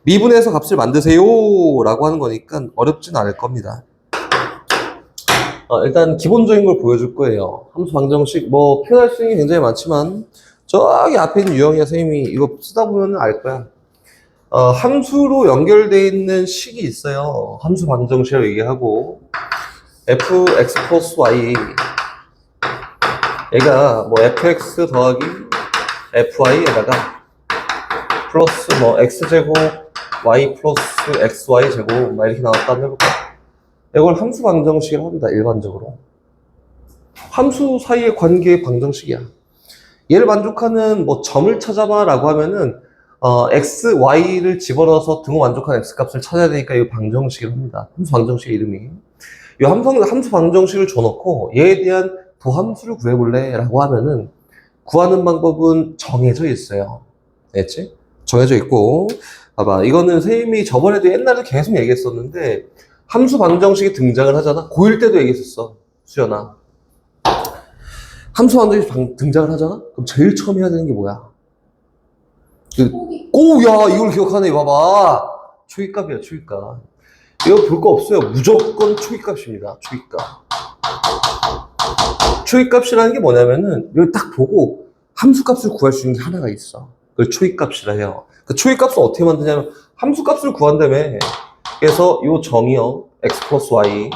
미분해서 값을 만드세요 라고 하는 거니까 어렵진 않을 겁니다. 일단 기본적인 걸 보여줄 거예요. 함수 방정식 뭐 표현할 수 있는 게 굉장히 많지만 저기 앞에 있는 유형이야 선생님이 이거 쓰다 보면 알 거야. 함수로 연결되어 있는 식이 있어요. 함수 방정식을 얘기하고 fx 플러스 y 얘가 뭐 fx 더하기 fy에다가 플러스 뭐 x제곱 y 플러스 xy 제곱 막 이렇게 나왔다면 해볼까? 이걸 함수 방정식이라고 합니다. 일반적으로 함수 사이의 관계의 방정식이야. 얘를 만족하는 뭐 점을 찾아봐 라고 하면은 x, y를 집어넣어서 등호 만족하는 x값을 찾아야 되니까 이 방정식을 합니다. 함수 방정식의 이름이. 이 함수 방정식을 줘놓고 얘에 대한 도함수를 구해볼래? 라고 하면은 구하는 방법은 정해져 있어요. 알겠지? 정해져 있고 봐봐 이거는 선생님이 저번에도 옛날에 계속 얘기했었는데 함수 방정식이 등장을 하잖아. 고1 때도 얘기했었어. 수연아. 함수 방정식이 등장을 하잖아? 그럼 제일 처음 해야 되는 게 뭐야? 야, 이걸 기억하네. 봐봐. 초기값이야, 초기값. 이거 볼 거 없어요. 무조건 초기값입니다. 초기값. 초기값이라는 게 뭐냐면은, 여기 딱 보고 함수값을 구할 수 있는 게 하나가 있어. 그걸 초기값이라 해요. 그 초기값을 어떻게 만드냐면, 함수값을 구한다며. 그래서 요 정의역, x 플러스 y,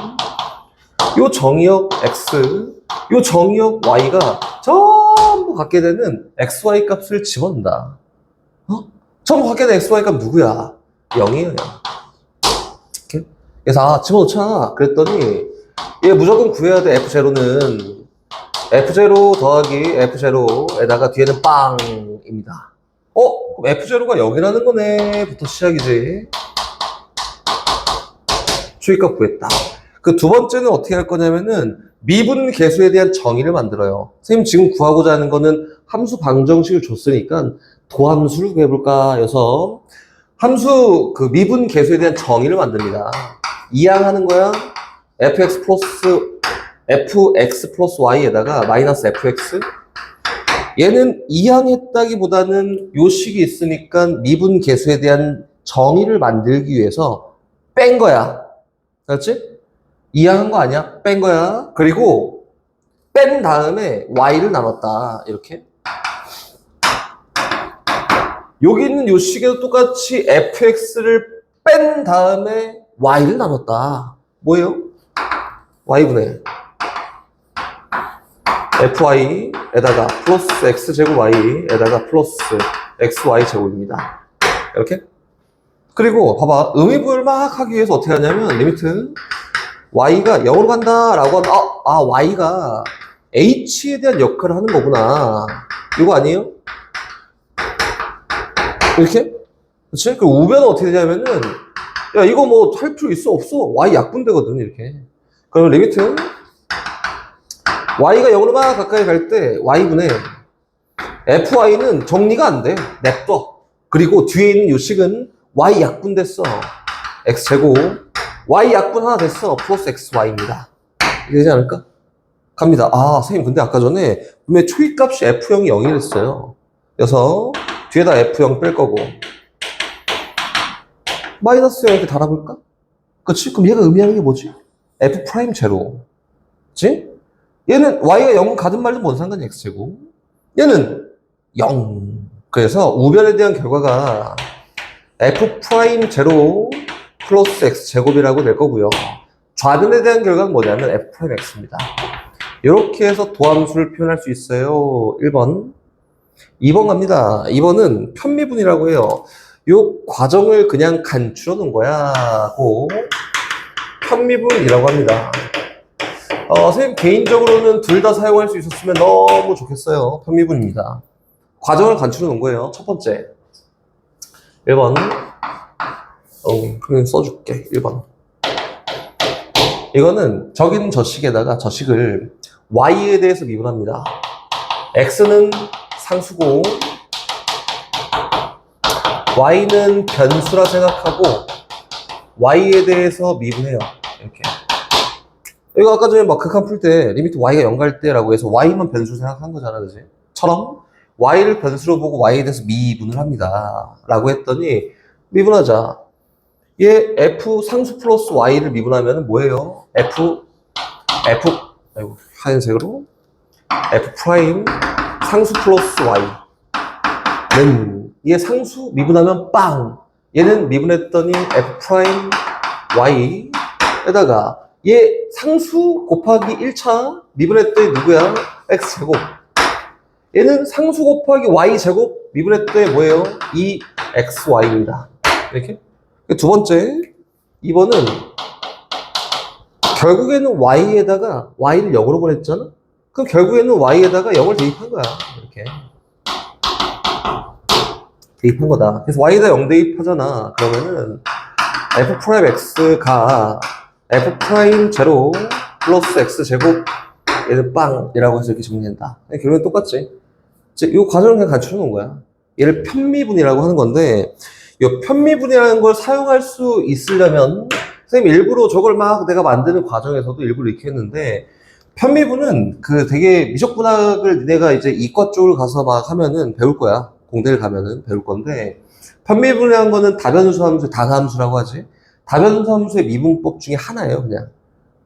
요 정의역 x, 요 정의역 y가 전부 갖게 되는 xy 값을 집어넣는다. 전부 갖게 되는 xy 값 누구야? 0이에요. 0. 그래서 집어넣자. 그랬더니 얘 무조건 구해야 돼. f0는 f0 더하기 f0에다가 뒤에는 빵입니다. 그럼 f0가 0이라는 거네 부터 시작이지. 초기값 구했다. 그 두 번째는 어떻게 할 거냐면은 미분 계수에 대한 정의를 만들어요. 선생님 지금 구하고자 하는 거는 함수 방정식을 줬으니까 도함수를 구해볼까 해서 함수 그 미분 계수에 대한 정의를 만듭니다. 이항하는 거야. fx 플러스 y에다가 마이너스 fx. 얘는 이항했다기보다는 요 식이 있으니까 미분 계수에 대한 정의를 만들기 위해서 뺀 거야. 그렇지? 이해한 거 아니야? 뺀 거야. 그리고 뺀 다음에 y를 나눴다. 이렇게. 여기 있는 요 식에도 똑같이 fx를 뺀 다음에 y를 나눴다. 뭐예요? y분의 fy에다가 플러스 x제곱 y에다가 플러스 xy 제곱입니다. 이렇게. 그리고 봐봐. 의미부여를 막 하기 위해서 어떻게 하냐면 리미트 y가 0으로 간다 라고 하면 y가 h에 대한 역할을 하는 거구나. 이거 아니에요? 이렇게? 그치? 그 우변은 어떻게 되냐면은 야 이거 뭐 할 필요 있어? 없어? y 약분되거든 이렇게. 그러면 리미트 y가 0으로 막 가까이 갈 때 y분의 fy는 정리가 안 돼. 냅둬. 그리고 뒤에 있는 요 식은 y 약분됐어. x제곱 y 약분 하나 됐어. 플러스 xy입니다. 되지 않을까? 갑니다. 선생님 근데 아까 전에 분명히 초기값이 f0이 0이랬어요. 그래서 뒤에다 f0 뺄 거고 마이너스 0 이렇게 달아볼까? 그치? 그럼 얘가 의미하는 게 뭐지? f 프라임 제로. 그치? 얘는 y가 0 가든 말든 뭔 상관이야 x제곱. 얘는 0. 그래서 우변에 대한 결과가 f 프라임 제로 플러스 x제곱이라고 될 거고요. 좌변에 대한 결과는 뭐냐면 f 프라임 x입니다. 이렇게 해서 도함수를 표현할 수 있어요. 1번. 2번 갑니다. 2번은 편미분이라고 해요. 이 과정을 그냥 간추려 놓은 거야. 편미분이라고 합니다. 선생님 개인적으로는 둘 다 사용할 수 있었으면 너무 좋겠어요. 편미분입니다. 과정을 간추려 놓은 거예요. 첫 번째. 1번. 그냥 써줄게. 1번. 이거는 저기는 저식에다가 저식을 y에 대해서 미분합니다. x는 상수고 y는 변수라 생각하고 y에 대해서 미분해요. 이렇게. 이거 아까 전에 막 극한 풀 때 리미트 y가 0 갈 때라고 해서 y만 변수로 생각한 거잖아. 그지? 처럼 y를 변수로 보고 y에 대해서 미분을 합니다. 라고 했더니 미분하자. 얘 f 상수 플러스 y를 미분하면 뭐예요? 아이고, 하얀색으로 f 프라임 상수 플러스 y는 얘 상수 미분하면 빵. 얘는 미분했더니 f 프라임 y에다가 얘 상수 곱하기 1차 미분했더니 누구야? x제곱. 얘는 상수 곱하기 y제곱 미분했더니 뭐예요? 2xy입니다. 이렇게. 두 번째, 2번은 결국에는 y에다가 y를 0으로 보냈잖아? 그럼 결국에는 y에다가 0을 대입한 거야. 이렇게. 대입한 거다. 그래서 y에다 0 대입하잖아. 그러면은 f 프라임 x가 f 프라임 제로 플러스 x 제곱 얘는 빵이라고 해서 이렇게 정리된다. 결국엔 똑같지. 이 과정을 그냥 갖춰 놓은 거야. 얘를 편미분이라고 하는 건데, 이 편미분이라는 걸 사용할 수 있으려면 선생님 일부러 저걸 막 내가 만드는 과정에서도 일부러 이렇게 했는데, 편미분은 그 되게 미적분학을 내가 이제 이과 쪽을 가서 막 하면은 배울 거야. 공대를 가면은 배울 건데, 편미분이라는 거는 다변수 함수, 다함수라고 하지. 다변수 함수의 미분법 중에 하나예요, 그냥.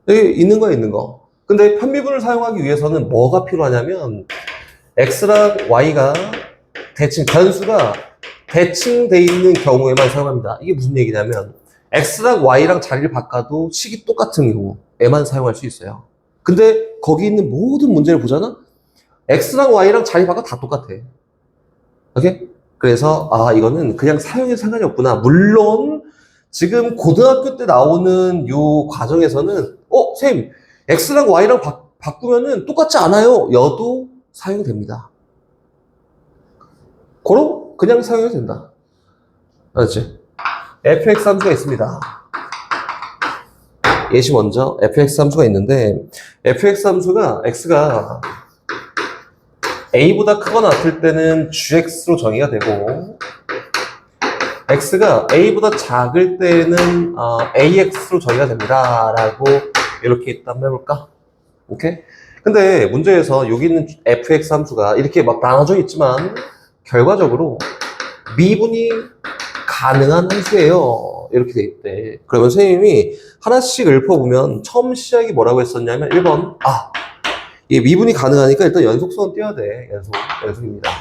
여기 있는 거야, 있는 거. 근데 편미분을 사용하기 위해서는 뭐가 필요하냐면, x랑 y가 대칭, 변수가 대칭돼 있는 경우에만 사용합니다. 이게 무슨 얘기냐면, x랑 y랑 자리를 바꿔도 식이 똑같은 경우에만 사용할 수 있어요. 근데 거기 있는 모든 문제를 보잖아? x랑 y랑 자리 바꿔 다 똑같아. 오케이? 그래서 이거는 그냥 사용해도 상관이 없구나. 물론 지금 고등학교 때 나오는 요 과정에서는 선생님 x랑 y랑 바꾸면은 똑같지 않아요. 여도 사용됩니다. 그럼 그냥 사용해도 된다. 알았지? fx 함수가 있습니다. 예시 먼저 fx 함수가 있는데, fx 함수가 x가 a보다 크거나 같을 때는 gx로 정의가 되고, x가 a보다 작을 때는 ax로 정의가 됩니다. 라고 이렇게 일단 해볼까? 오케이? 근데 문제에서 여기 있는 fx 함수가 이렇게 막 나눠져 있지만 결과적으로 미분이 가능한 함수예요. 이렇게 돼 있대. 그러면 선생님이 하나씩 읊어보면 처음 시작이 뭐라고 했었냐면 1번 이게 미분이 가능하니까 일단 연속성은 띄워야 돼. 연속입니다.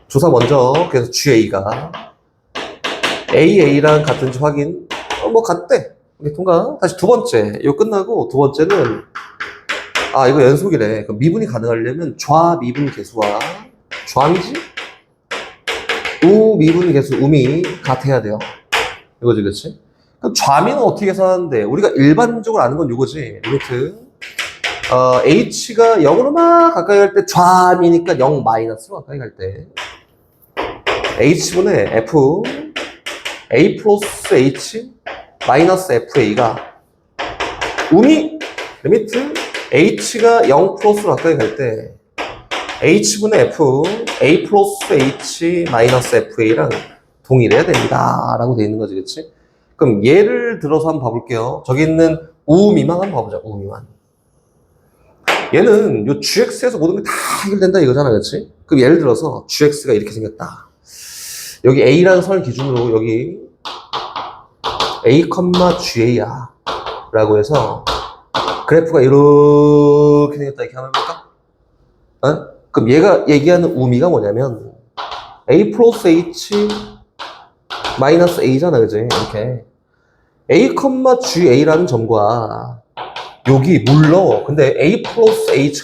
조사 먼저. 그래서 GA가 AA랑 같은지 확인. 같대. 통과. 다시 두 번째. 이거 끝나고 두 번째는 이거 연속이래. 그럼 미분이 가능하려면 좌미분 계수와 좌미지? 우미분 계수, 우미 같아야 돼요. 이거지, 그치? 그럼 좌미는 어떻게 계산하는데? 우리가 일반적으로 아는 건 이거지. 리미트. h가 0으로 막 가까이 갈 때 좌미니까 0 마이너스로 가까이 갈 때 h분의 f a 플러스 h 마이너스 fa가 우미 리미트 h가 0 플러스로 가까이 갈 때 h분의 f a 플러스 h 마이너스 fa랑 동일해야 됩니다 라고 돼 있는 거지, 그치? 그럼 예를 들어서 한번 봐볼게요. 저기 있는 우미만 한번 봐보자. 우미만. 얘는 요 gx에서 모든 게 다 해결된다 이거잖아, 그치? 그럼 예를 들어서 gx가 이렇게 생겼다. 여기 a라는 선을 기준으로 여기 a, ga야 라고 해서 그래프가 이렇게 생겼다 이렇게 하면 볼까? 그럼 얘가 얘기하는 우미가 뭐냐면 a 플러스 h 마이너스 a잖아, 그지? 이렇게 a, ga라는 점과 여기 물러. 근데 a 플러스 h,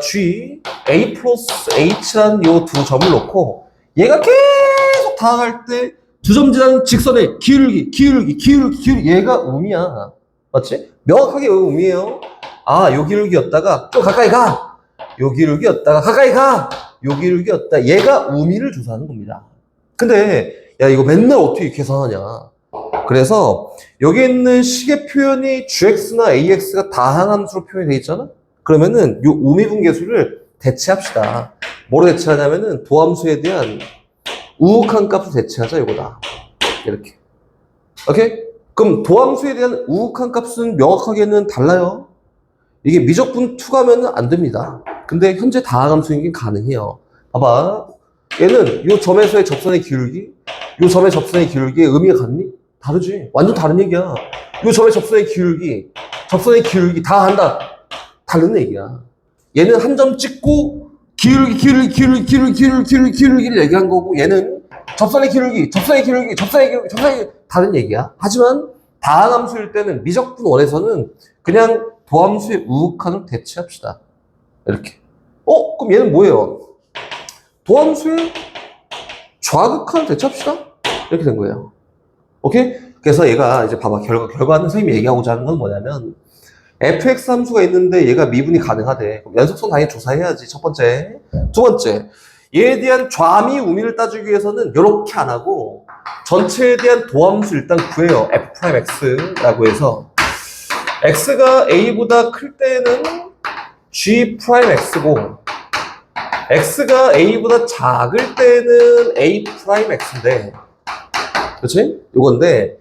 g, a 플러스 h라는 요 두 점을 놓고 얘가 계속 다가갈 때 두 점 지나는 직선의 기울기 얘가 우미야. 맞지? 명확하게 여기 우미예요. 요 기울기였다가 좀 가까이 가. 요 기울기였다가 가까이 가. 요 기울기였다. 얘가 우미를 조사하는 겁니다. 근데 야 이거 맨날 어떻게 계산하냐. 그래서 여기 있는 식의 표현이 gx나 ax가 다항함수로 표현이 되어 있잖아? 그러면은 요 우미분계수를 대체합시다. 뭐로 대체하냐면은 도함수에 대한 우극한 값으로 대체하자, 이거다. 이렇게. 오케이? 그럼 도함수에 대한 우극한 값은 명확하게는 달라요. 이게 미적분 투가면은 안 됩니다. 근데 현재 다항함수인 게 가능해요. 봐봐. 얘는 요 점에서의 접선의 기울기, 요 점의 접선의 기울기의 의미가 같니? 다르지. 완전 다른 얘기야. 요 점의 접선의 기울기, 다 한다. 다른 얘기야. 얘는 한 점 찍고 기울기를 얘기한 거고, 얘는 접선의 기울기, 다른 얘기야. 하지만 다항함수일 때는 미적분 원에서는 그냥 도함수의 우극한을 대체합시다. 이렇게. 그럼 얘는 뭐예요? 도함수의 좌극한을 대체합시다. 이렇게 된 거예요. 오케이? 그래서 얘가 이제 봐봐. 결과는 선생님이 얘기하고자 하는 건 뭐냐면, fx 함수가 있는데 얘가 미분이 가능하대. 그럼 연속성 당연히 조사해야지. 첫 번째. 두 번째. 얘에 대한 좌미, 우미를 따지기 위해서는 이렇게 안 하고 전체에 대한 도함수 일단 구해요. f'x라고 해서 x가 a보다 클 때는 g'x고 x가 a보다 작을 때는 a'x인데, 그렇지? 요건데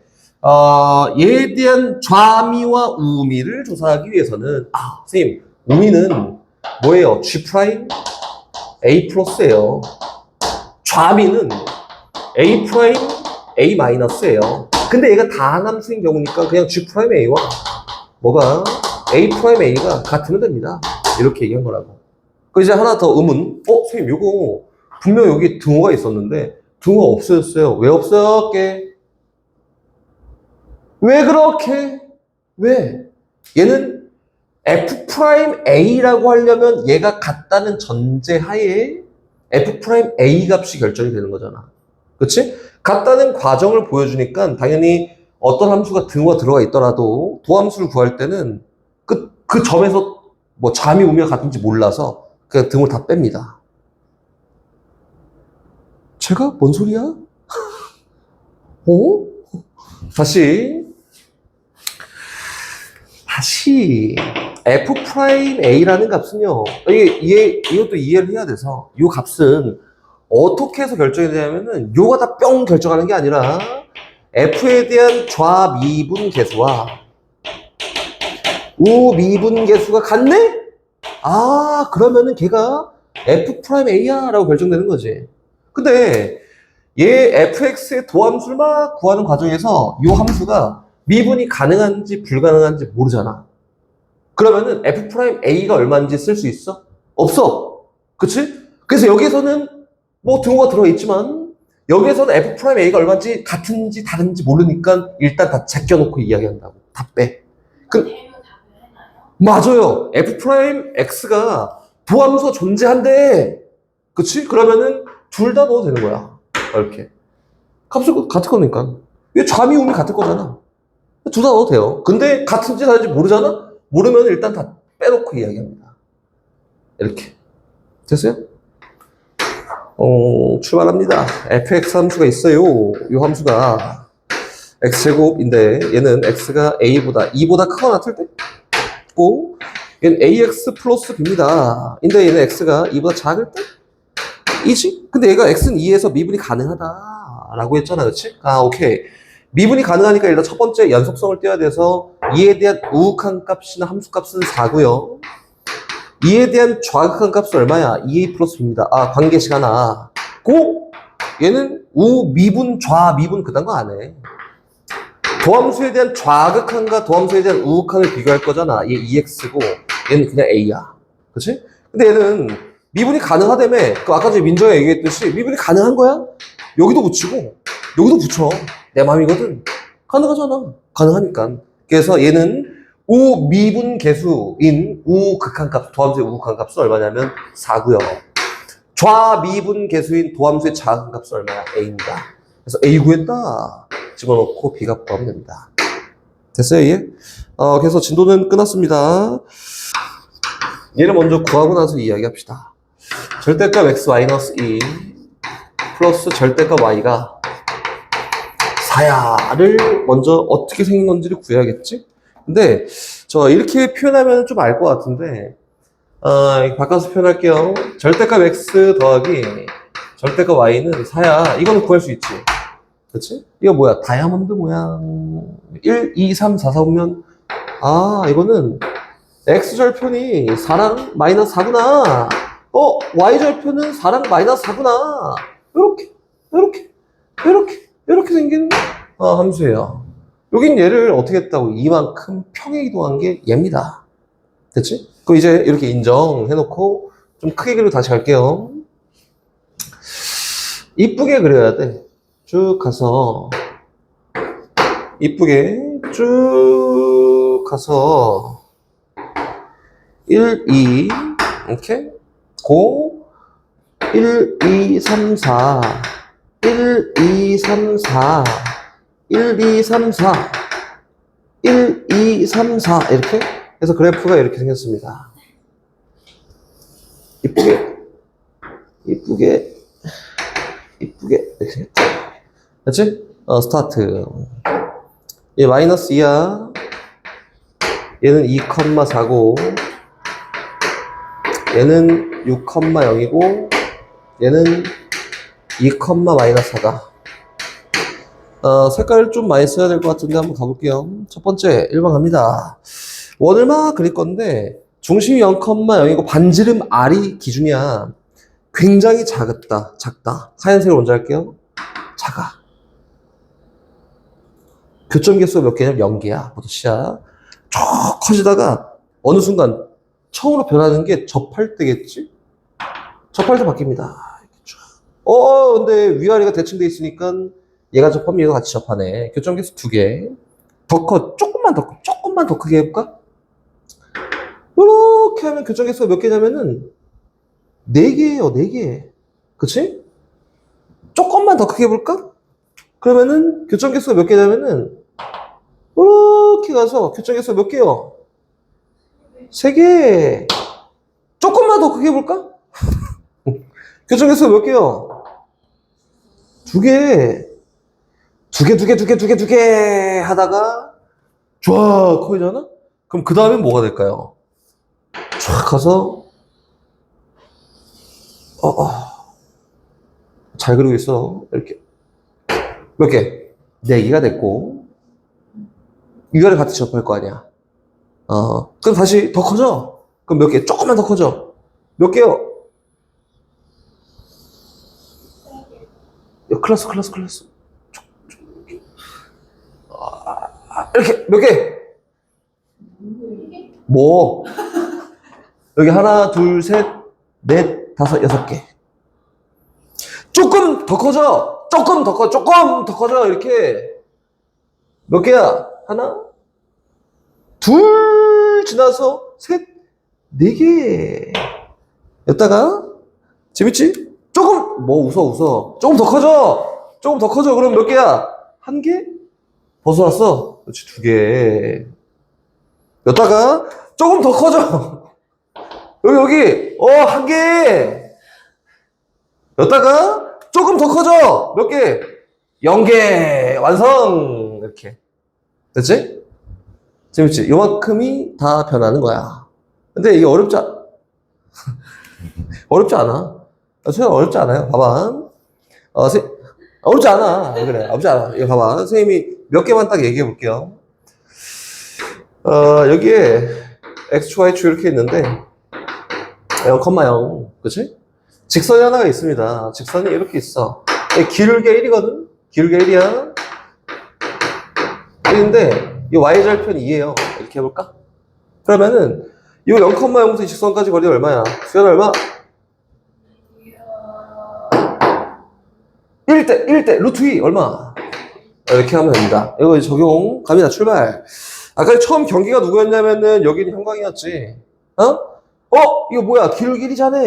얘에 대한 좌미와 우미를 조사하기 위해서는 선생님 우미는 뭐예요? g' a 플러스예요. 좌미는 a 프라임 a 마이너스예요. 근데 얘가 다항함수인 경우니까 그냥 g' a와 뭐가 a 프라임 a가 같으면 됩니다. 이렇게 얘기한 거라고. 그 이제 하나 더 의문. 선생님 요거 분명 여기 등호가 있었는데 등호가 없어졌어요. 왜 없어졌게? 왜 그렇게? 왜? 얘는 f'A라고 하려면 얘가 같다는 전제하에 f'A 값이 결정이 되는 거잖아. 그치? 같다는 과정을 보여주니까 당연히 어떤 함수가 등호가 들어가 있더라도 도함수를 구할 때는 그 점에서 뭐 좌미 우미가 같은지 몰라서 그냥 등호를 다 뺍니다. 제가 뭔 소리야? 다시 f'A라는 값은요, 이것도 이해를 해야 돼서, 이 값은 어떻게 해서 결정이 되냐면은 요가 다 뿅 결정하는 게 아니라 f에 대한 좌미분 계수와 우미분 계수가 같네? 그러면은 걔가 f'A야 라고 결정되는 거지. 근데 얘 fx의 도함수를 막 구하는 과정에서 이 함수가 미분이 가능한지 불가능한지 모르잖아. 그러면은 f'A가 얼마인지 쓸 수 있어? 없어. 그치? 그래서 여기에서는 뭐 등호가 들어있지만 여기에서는 f'A가 얼마인지 같은지 다른지 모르니까 일단 다 제껴놓고 이야기한다고. 다 빼. 맞아요. f'X가 도함수가 존재한대. 그치? 그러면은 둘 다 넣어도 되는 거야. 이렇게. 값은 같을 거니까. 이게 좌미 우미 같을 거잖아. 둘 다 넣어도 돼요. 근데 같은지 다른지 모르잖아? 모르면 일단 다 빼놓고 이야기합니다. 이렇게. 됐어요? 출발합니다. fx 함수가 있어요. 이 함수가 x제곱인데 얘는 x가 a보다 2보다 크거나 같을 때 있고, 얘는 ax 플러스 b입니다. 근데 얘는 x가 2보다 작을 때 이지? 근데 얘가 x는 2에서 미분이 가능하다라고 했잖아. 그렇지? 오케이. 미분이 가능하니까 일단 첫 번째 연속성을 떼야 돼서 2에 대한 우극한 값이나 함수 값은 4고요. 2에 대한 좌극한 값은 얼마야? 2a 플러스 b입니다. 관계 시간아. 얘는 미분, 좌미분 그딴 거 안 해. 도함수에 대한 좌극한과 도함수에 대한 우극한을 비교할 거잖아. 얘 2x고 얘는 그냥 a야. 그치? 근데 얘는 미분이 가능하다며. 아까 전에 민정이 얘기했듯이 미분이 가능한 거야? 여기도 붙이고 여기도 붙여. 내 맘이거든. 가능하잖아. 가능하니까. 그래서 얘는 우미분 계수인 우극한 값, 도함수의 우극한 값은 얼마냐면 4고요. 좌미분 계수인 도함수의 작은 값은 얼마야? a입니다. 그래서 a 구했다. 집어넣고 b가 구하면 됩니다. 됐어요, 이해? 그래서 진도는 끝났습니다. 얘를 먼저 구하고 나서 이야기합시다. 절대값 x-2 플러스 절대값 y가 4야를 먼저 어떻게 생긴 건지를 구해야겠지? 근데 저 이렇게 표현하면 좀 알 것 같은데 바꿔서 표현할게요. 절대값 x 더하기 절대값 y는 4야. 이거는 구할 수 있지. 그렇지? 이거 뭐야? 다이아몬드 모양 1, 2, 3, 4, 4 보면 이거는 x절편이 4랑 마이너스 4구나. y절표는 4랑 마이너스 4구나. 요렇게 생긴 함수예요. 여긴 얘를 어떻게 했다고? 이만큼 평행 이동한 게 얘입니다. 됐지? 그럼 이제 이렇게 인정해놓고 좀 크게 그리고 다시 갈게요. 이쁘게 그려야 돼. 쭉 가서 이쁘게 쭉 가서 1, 2 이렇게 고 1, 2, 3, 4 1, 2, 3, 4 1, 2, 3, 4 1, 2, 3, 4 이렇게 해서 그래프가 이렇게 생겼습니다. 이쁘게 이렇게 생겼죠. 됐지? 스타트. 얘 마이너스 2야. 얘는 2,4고 얘는 6,0이고 얘는 2, 마이너스 4다. 색깔을 좀 많이 써야 될 것 같은데 한번 가볼게요. 첫 번째 1번 갑니다. 원을 막 그릴 건데 중심이 0,0이고 반지름 R이 기준이야. 굉장히 작다. 하얀색을 먼저 할게요. 작아. 교점 개수가 몇 개냐면 0개야. 모두 시작. 쭉 커지다가 어느 순간 처음으로 변하는 게 접할 때겠지? 접할 때 바뀝니다. 근데 위아래가 대칭돼 있으니까 얘가 접하면 얘도 같이 접하네. 교점 개수 2개. 더 커. 조금만 더 크게 해볼까? 이렇게 하면 교점 개수가 몇 개냐면은 4개예요, 4개. 그치? 조금만 더 크게 해볼까? 그러면은 교점 개수가 몇 개냐면은 이렇게 가서 교점 개수가 몇 개요? 3개. 조금만 더 크게 해볼까? 교점 개수가 몇 개요? 2개. 2개 하다가 쫙 커지잖아? 그럼 그 다음에 뭐가 될까요? 쫙 가서 잘 그리고 있어. 이렇게 몇 개? 4개가 됐고 위아래 같이 접할 거 아니야. 그럼 다시 더 커져. 그럼 몇 개? 조금만 더 커져. 몇 개요? 클라스. 이렇게 몇 개? 뭐? 여기 하나, 둘, 셋, 넷, 다섯, 6개. 조금 더 커져. 조금 더 커져. 이렇게 몇 개야? 하나, 둘 지나서 셋, 4개. 여기다가 재밌지? 조금 웃어. 조금 더 커져. 그럼 몇 개야? 1개? 벗어났어. 그렇지, 2개. 여기다가 조금 더 커져. 여기 1개. 여기다가 조금 더 커져. 몇 개? 0개. 완성. 이렇게. 됐지? 재밌지? 요만큼이 다 변하는 거야. 근데 이게 어렵지 않아. 선생님 어렵지 않아요. 봐봐. 어렵지 않아. 그래. 어렵지 않아. 이거 봐봐. 선생님이 몇 개만 딱 얘기해 볼게요. 여기에 x, y축 이렇게 있는데 0,0. 그치? 직선이 하나가 있습니다. 직선이 이렇게 있어. 길게 1이거든? 길게 1이야. 1인데 이 y절편 2예요. 이렇게 해볼까? 그러면은 이 0,0부터 이 직선까지 거리 얼마야? 수연 얼마? 1대 루트 2 얼마? 이렇게 하면 됩니다. 이거 적용 갑니다. 출발. 아까 처음 경기가 누구였냐면은 여기는 형광이었지. 이거 뭐야? 길이잖아.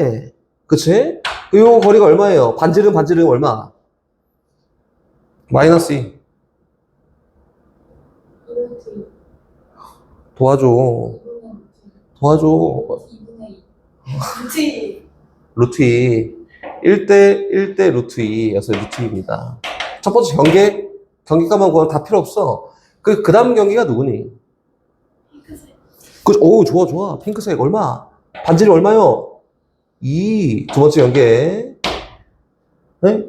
그치? 요 거리가 얼마예요? 반지름 얼마? 마이너스 2. 도와줘. 루트 2. 1대 루트 2여서 루트 2입니다. 첫 번째 경기값만 구하면 다 필요 없어. 그 다음 경기가 누구니? 핑크색. 오, 좋아. 핑크색 얼마? 반지름 얼마요? 2. 두 번째 경기. 네?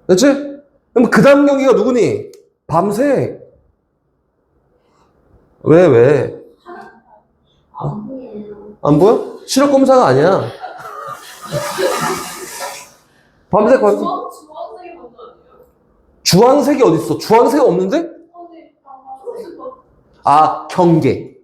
됐지? 그럼 그 다음 경기가 누구니? 밤색. 왜? 안 보여? 시력 검사가 아니야. 밤색. 주황색이 먼저 아니에요? 주황색이 어딨어? 주황색 없는데? 아, 경계.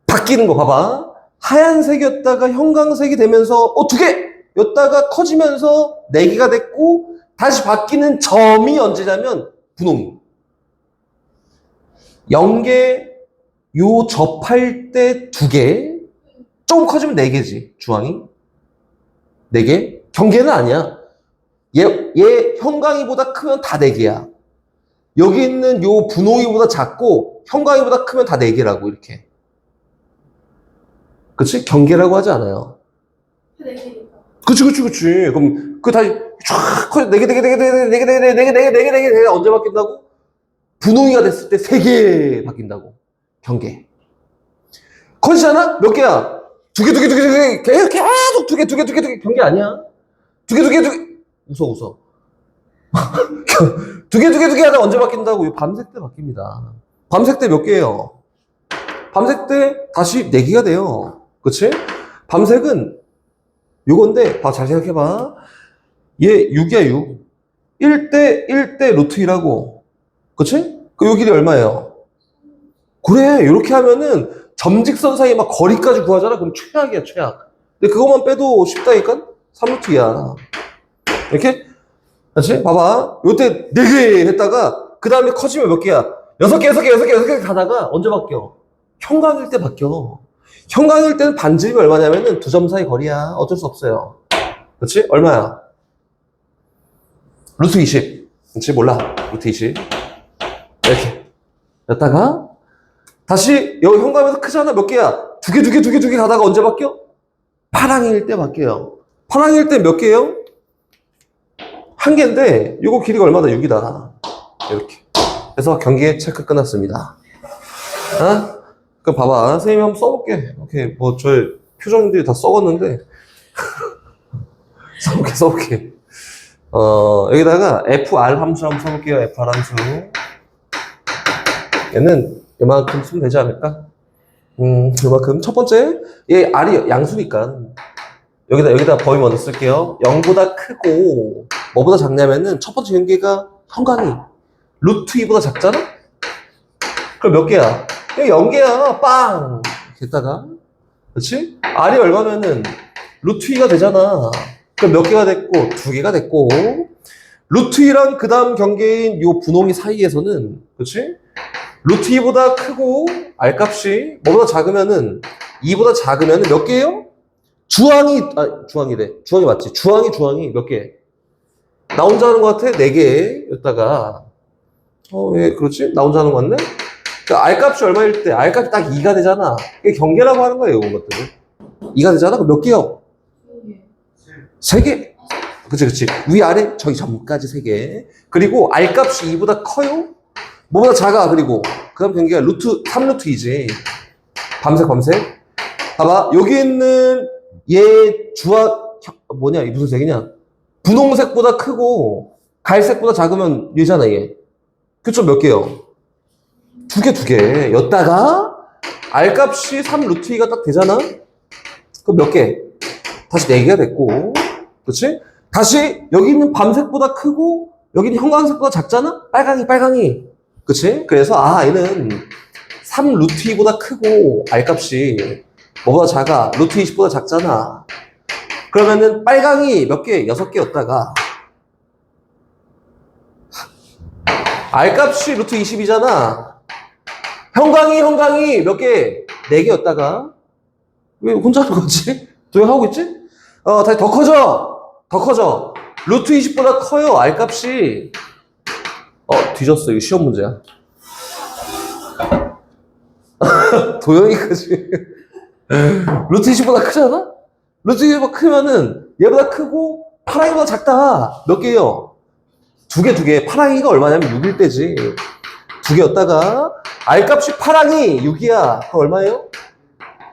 바뀌는 거 봐봐. 하얀색이었다가 형광색이 되면서 두 개였다가 커지면서 네 개가 됐고 다시 바뀌는 점이 언제냐면 분홍이. 0개 요 접할 때 2개, 조금 커지면 4개지, 주황이. 4개? 경계는 아니야. 얘 형광이보다 크면 다 4개야. 여기 있는 요 분홍이보다 작고 형광이보다 크면 다 4개라고, 이렇게. 그치? 경계라고 하지 않아요. 그치. 그럼 그 다시 쫙 커져. 4개 언제 바뀐다고? 분홍이가 됐을 때 3개 바뀐다고. 경계. 커지잖아? 몇 개야? 2개. 계속 2개. 경계 아니야. 2개. 웃어. 2개 하다 언제 바뀐다고? 밤색 때 바뀝니다. 밤색 때 몇 개예요? 밤색 때 다시 4개가 돼요. 그치? 밤색은 요건데, 잘 생각해봐. 얘 6이야, 6. 1대 루트 2라고. 그치? 요 길이 얼마예요? 그래, 이렇게 하면은 점직선 사이 막 거리까지 구하잖아? 그럼 최악이야, 최악. 근데 그것만 빼도 쉽다니까? 3루트 2야. 이렇게? 그치? 봐봐. 요때 4개 했다가, 그 다음에 커지면 몇 개야? 6개 가다가 언제 바뀌어? 형광일 때 바뀌어. 형광일 때는 반지름이 얼마냐면은 2점 사이 거리야. 어쩔 수 없어요. 그치? 얼마야? 루트 20. 그치? 몰라. 루트 20. 이렇게. 였다가, 다시, 여기 현관에서 크잖아. 몇 개야? 2개 가다가 언제 바뀌어? 파랑일 때 바뀌어요. 파랑일 때 몇 개예요? 1개인데, 요거 길이가 얼마다? 6이다. 이렇게. 그래서 경기 체크 끝났습니다. 그럼 봐봐. 선생님이 한번 써볼게. 오케이. 저의 표정들이 다 썩었는데. 써볼게. 여기다가 FR 함수 한번 써볼게요. FR 함수. 얘는 요만큼 쓰면 되지 않을까? 요만큼. 첫 번째, 얘 R이 양수니까. 여기다 범위 먼저 쓸게요. 0보다 크고, 뭐보다 작냐면은, 첫 번째 경계가 형광이 루트 2보다 작잖아? 그럼 몇 개야? 0개야, 빵! 이렇게 했다가. 그렇지? R이 얼마면은, 루트 2가 되잖아. 그럼 몇 개가 됐고, 2개가 됐고, 루트 2랑 그 다음 경계인 요 분홍이 사이에서는, 그렇지? 루트 2보다 크고 R값이 뭐보다 작으면은 2보다 작으면은 몇 개예요? 주황이래. 주황이 맞지? 주황이 몇 개? 나 혼자 하는 것 같아? 4개였다가 왜 그렇지? 나 혼자 하는 것 같네? 그러니까 R값이 얼마일 때? R값이 딱 2가 되잖아. 이게 경계라고 하는 거예요, 이런 것들을. 2가 되잖아? 그럼 몇 개요? 3개. 그치. 위아래 저기 점까지 3개. 그리고 R값이 2보다 커요? 뭐보다 작아. 그리고 그 다음 경계가 3루트 2지. 밤색. 봐봐. 여기 있는 얘 이 무슨 색이냐? 분홍색보다 크고 갈색보다 작으면 얘잖아, 얘. 그쵸? 몇 개요? 2개. 였다가 R값이 3루트 2가 딱 되잖아? 그럼 몇 개? 다시 4개가 됐고. 그치? 다시 여기 있는 밤색보다 크고 여기 있는 형광색보다 작잖아? 빨강이. 그치? 그래서 얘는 3루트 2보다 크고 R값이 뭐보다 작아? 루트 20보다 작잖아. 그러면은 빨강이 몇 개? 6개였다가 R값이 루트 20이잖아. 형광이 몇 개? 4개였다가 왜 혼자 하는 거지? 조용하고 있지? 다시 더 커져. 루트 20보다 커요. R값이. 뒤졌어. 이거 시험 문제야. 도영이까지. 루트 20보다 크잖아? 루트 20보다 크면은 얘보다 크고 파랑이보다 작다. 몇 개예요? 2개. 파랑이가 얼마냐면 6일 때지. 2개였다가 R값이 파랑이 6이야. 그럼 얼마예요?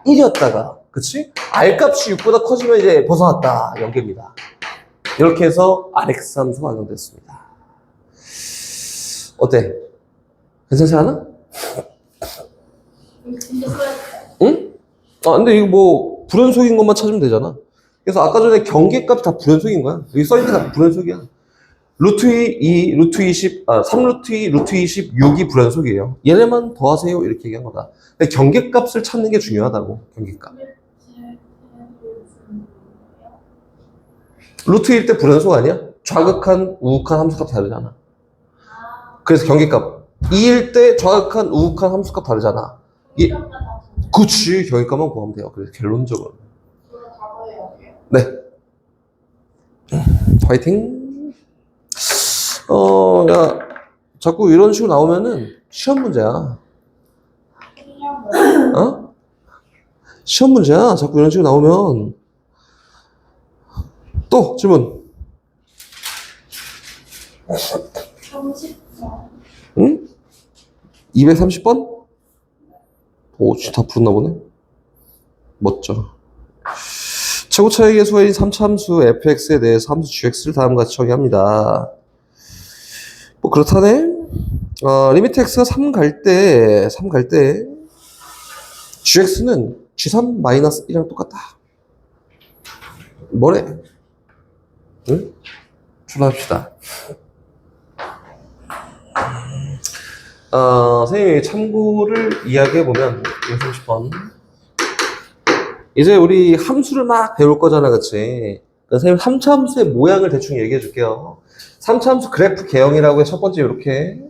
1이었다가. 그치? R값이 6보다 커지면 이제 벗어났다. 0개입니다. 이렇게 해서 RX 함수가 완성됐습니다. 어때? 괜찮지 않아? 응? 아, 근데 이거 뭐, 불연속인 것만 찾으면 되잖아. 그래서 아까 전에 경계값이 다 불연속인 거야. 여기 써있는 게 다 불연속이야. 루트 2, 루트 20, 3루트 2, 루트 20, 6이 불연속이에요. 얘네만 더하세요. 이렇게 얘기한 거다. 근데 경계값을 찾는 게 중요하다고, 경계값. 루트 1 때 불연속 아니야? 좌극한, 우극한 함수값 다르잖아. 그래서 경계값. 2일 때 좌극한, 우극한 함수값 다르잖아. 그치, 경계값만 구하면 돼요. 그래서 결론적으로. 네. 화이팅. 야, 자꾸 이런 식으로 나오면은 시험 문제야. 어? 시험 문제야. 자꾸 이런 식으로 나오면. 또 질문. 30번. 응? 230번? 오, 진짜 다 풀었나 보네. 멋져. 최고 차이의 수인 3차 함수 fx에 대해서 함수 gx를 다음과 같이 정의합니다. 뭐 그렇다네. 리미트 x가 3 갈 때 gx는 g3-1이랑 똑같다. 뭐래? 응? 출발합시다. 선생님이 참고를 이야기해보면 230번 이제 우리 함수를 막 배울 거잖아, 그치? 선생님 3차 함수의 모양을 대충 얘기해 줄게요. 3차 함수 그래프 개형이라고 해. 첫 번째 이렇게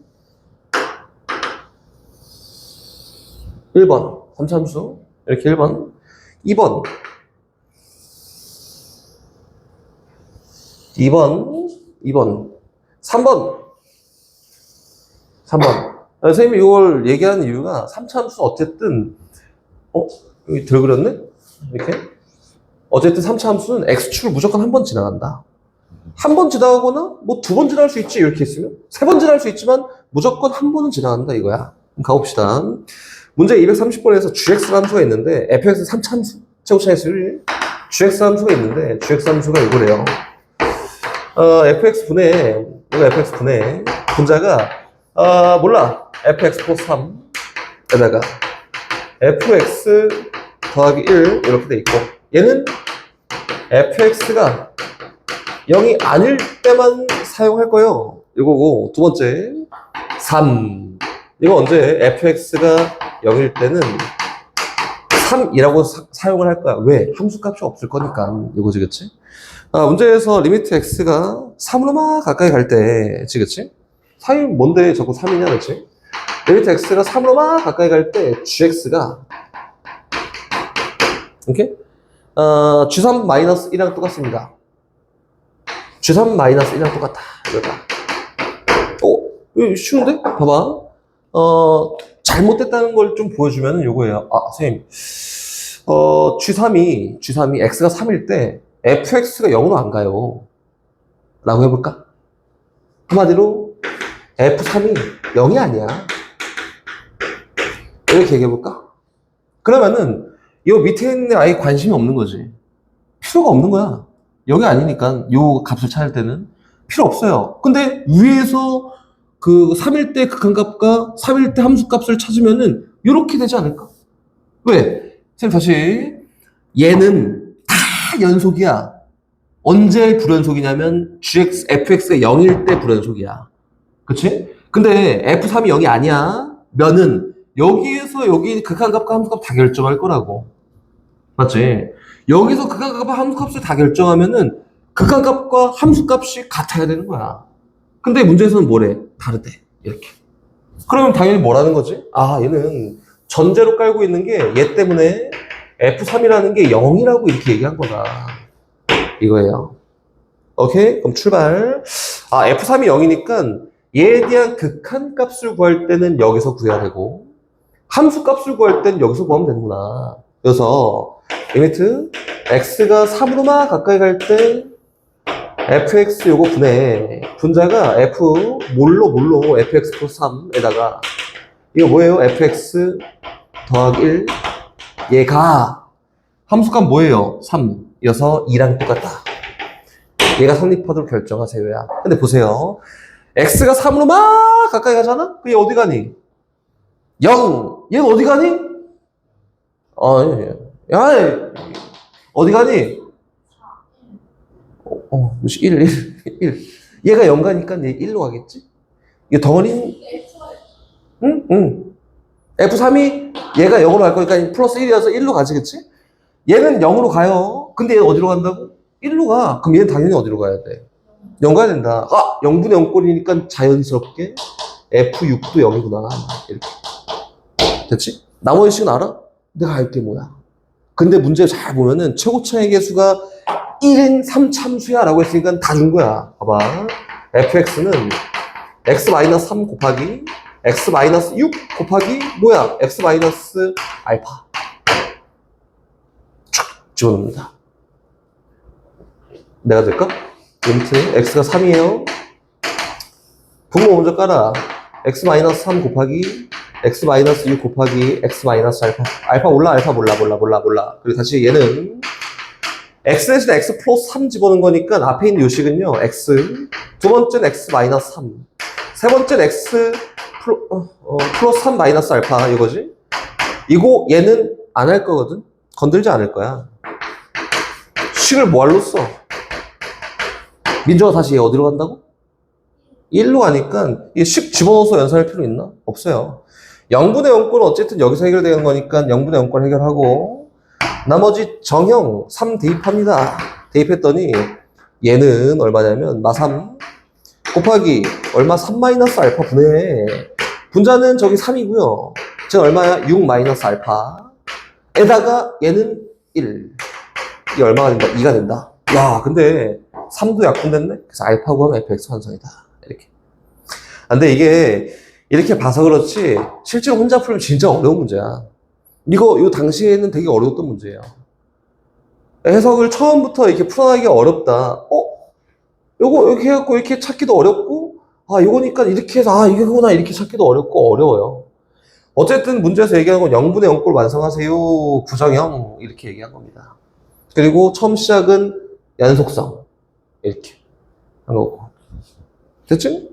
1번 3차 함수 이렇게 1번 2번 3번 선생님이 이걸 얘기하는 이유가 3차 함수는 어쨌든 여기 덜 그렸네? 이렇게 어쨌든 3차 함수는 x축을 무조건 한 번 지나간다. 한 번 지나가거나 뭐 2번 지나갈 수 있지. 이렇게 있으면 3번 지나갈 수 있지만 무조건 한 번은 지나간다 이거야. 그럼 가봅시다. 문제 230번에서 gx 함수가 있는데 fx 3차 함수 최고차이수율 gx 함수가 있는데 gx 함수가 이거래요. fx 분의 이거 fx 분의 분자가 몰라. fx 플러스 3에다가 fx 더하기 1 이렇게 돼 있고 얘는 fx가 0이 아닐 때만 사용할 거예요. 이거고 두 번째 3 이거 언제 fx가 0일 때는 3이라고 사용을 할 거야. 왜? 함수값이 없을 거니까 이거지, 그치? 문제에서 리미트 x가 3으로 막 가까이 갈 때, 그치? 3이 뭔데 자꾸 3이냐, 그치? 리미트 x가 3으로 막 가까이 갈 때 gx가 이렇게 g3-1이랑 똑같습니다. g3-1이랑 똑같다. 이거다. 이거 쉬운데? 봐봐. 잘못됐다는 걸 좀 보여주면 요거예요. 선생님. G3이 x가 3일 때 fx가 0으로 안 가요. 라고 해볼까? 한마디로 f3이 0이 아니야. 이렇게 얘기해볼까? 그러면은 요 밑에 있는 아예 관심이 없는 거지. 필요가 없는 거야. 0이 아니니까 요 값을 찾을 때는 필요 없어요. 근데 위에서 그 3일 때 극한값과 3일 때 함수값을 찾으면은 요렇게 되지 않을까? 왜? 선생님 다시 얘는 다 연속이야. 언제 불연속이냐면 fx가 0일 때 불연속이야. 그치? 근데 f3이 0이 아니야 면은 여기에서 여기 극한값과 함수값 다 결정할 거라고. 맞지? 여기서 극한값과 함수값을 다 결정하면은 극한값과 함수값이 같아야 되는 거야. 근데 문제에서는 뭐래? 다르대. 이렇게. 그러면 당연히 뭐라는 거지? 얘는 전제로 깔고 있는 게 얘 때문에 F3이라는 게 0이라고 이렇게 얘기한 거다. 이거예요. 오케이? 그럼 출발. F3이 0이니까 얘에 대한 극한값을 구할 때는 여기서 구해야 되고 함수값을 구할 때는 여기서 구하면 되는구나. 그래서 리미트 x가 3으로 막 가까이 갈 때 fx 요거 분자가 f 뭘로 fx 플러스 3에다가 이거 뭐예요? fx 더하기 1 얘가 함수값 뭐예요? 3 이어서 2랑 똑같다. 얘가 성립하도록 결정하세요야. 근데 보세요. x가 3으로 막 가까이 가잖아? 그얘 어디 가니? 0 얘는 어디 가니? 야, 어디 가니? 무시 1, 1. 얘가 0 가니까 얘 1로 가겠지? 이게 덩어리는, 응. F3이 얘가 0으로 갈 거니까 플러스 1이어서 1로 가지겠지? 얘는 0으로 가요. 근데 얘는 어디로 간다고? 1로 가. 그럼 얘는 당연히 어디로 가야 돼? 0 가야 된다. 0분의 0꼴이니까 자연스럽게 F6도 0이구나. 이렇게. 됐지? 나머지 식은 알아? 내가 알게 뭐야. 근데 문제 잘 보면은 최고차의 개수가 1인 3참수야 라고 했으니까 다 준 거야. 봐봐. fx는 x-3 곱하기 x-6 곱하기 뭐야? x-알파. 쭉 집어넣습니다. 내가 될까? 리미트 x가 3이에요. 분모 먼저 깔아. x-3 곱하기 x-6 곱하기 x-알파. 알파 몰라, 알파 몰라. 그리고 다시 얘는 x 대신 x 플러스 3 집어넣은 거니까 앞에 있는 요식은요, x. 두 번째는 x-3. 세 번째는 x 플러스 3 마이너스 알파, 이거지? 이거 얘는 안 할 거거든? 건들지 않을 거야. 식을 뭐할로 써? 민조가 다시 얘 어디로 간다고? 1로 가니까 이 식 집어넣어서 연산할 필요 있나? 없어요. 0분의 0꼴은 어쨌든 여기서 해결되는 거니까 0분의 0꼴 해결하고 나머지 정형 3 대입합니다. 대입했더니 얘는 얼마냐면 마3 곱하기 얼마 3 마이너스 알파 분해 분자는 저기 3이고요. 즉 얼마야? 6 마이너스 알파 에다가 얘는 1 이게 얼마가 된다? 2가 된다. 야 근데 3도 약분됐네? 그래서 알파 구하면 fx 환성이다. 이렇게. 근데 이게 이렇게 봐서 그렇지 실제로 혼자 풀면 진짜 어려운 문제야. 이거 당시에는 되게 어려웠던 문제예요. 해석을 처음부터 이렇게 풀어나기 어렵다. 요거 이렇게 해갖고 이렇게 찾기도 어렵고 요거니까 이렇게 해서 이게 그거나 이렇게 찾기도 어렵고 어려워요. 어쨌든 문제에서 얘기하는 건 0분의 0꼴 완성하세요. 부정형 이렇게 얘기한 겁니다. 그리고 처음 시작은 연속성 이렇게 한 거고. 됐지?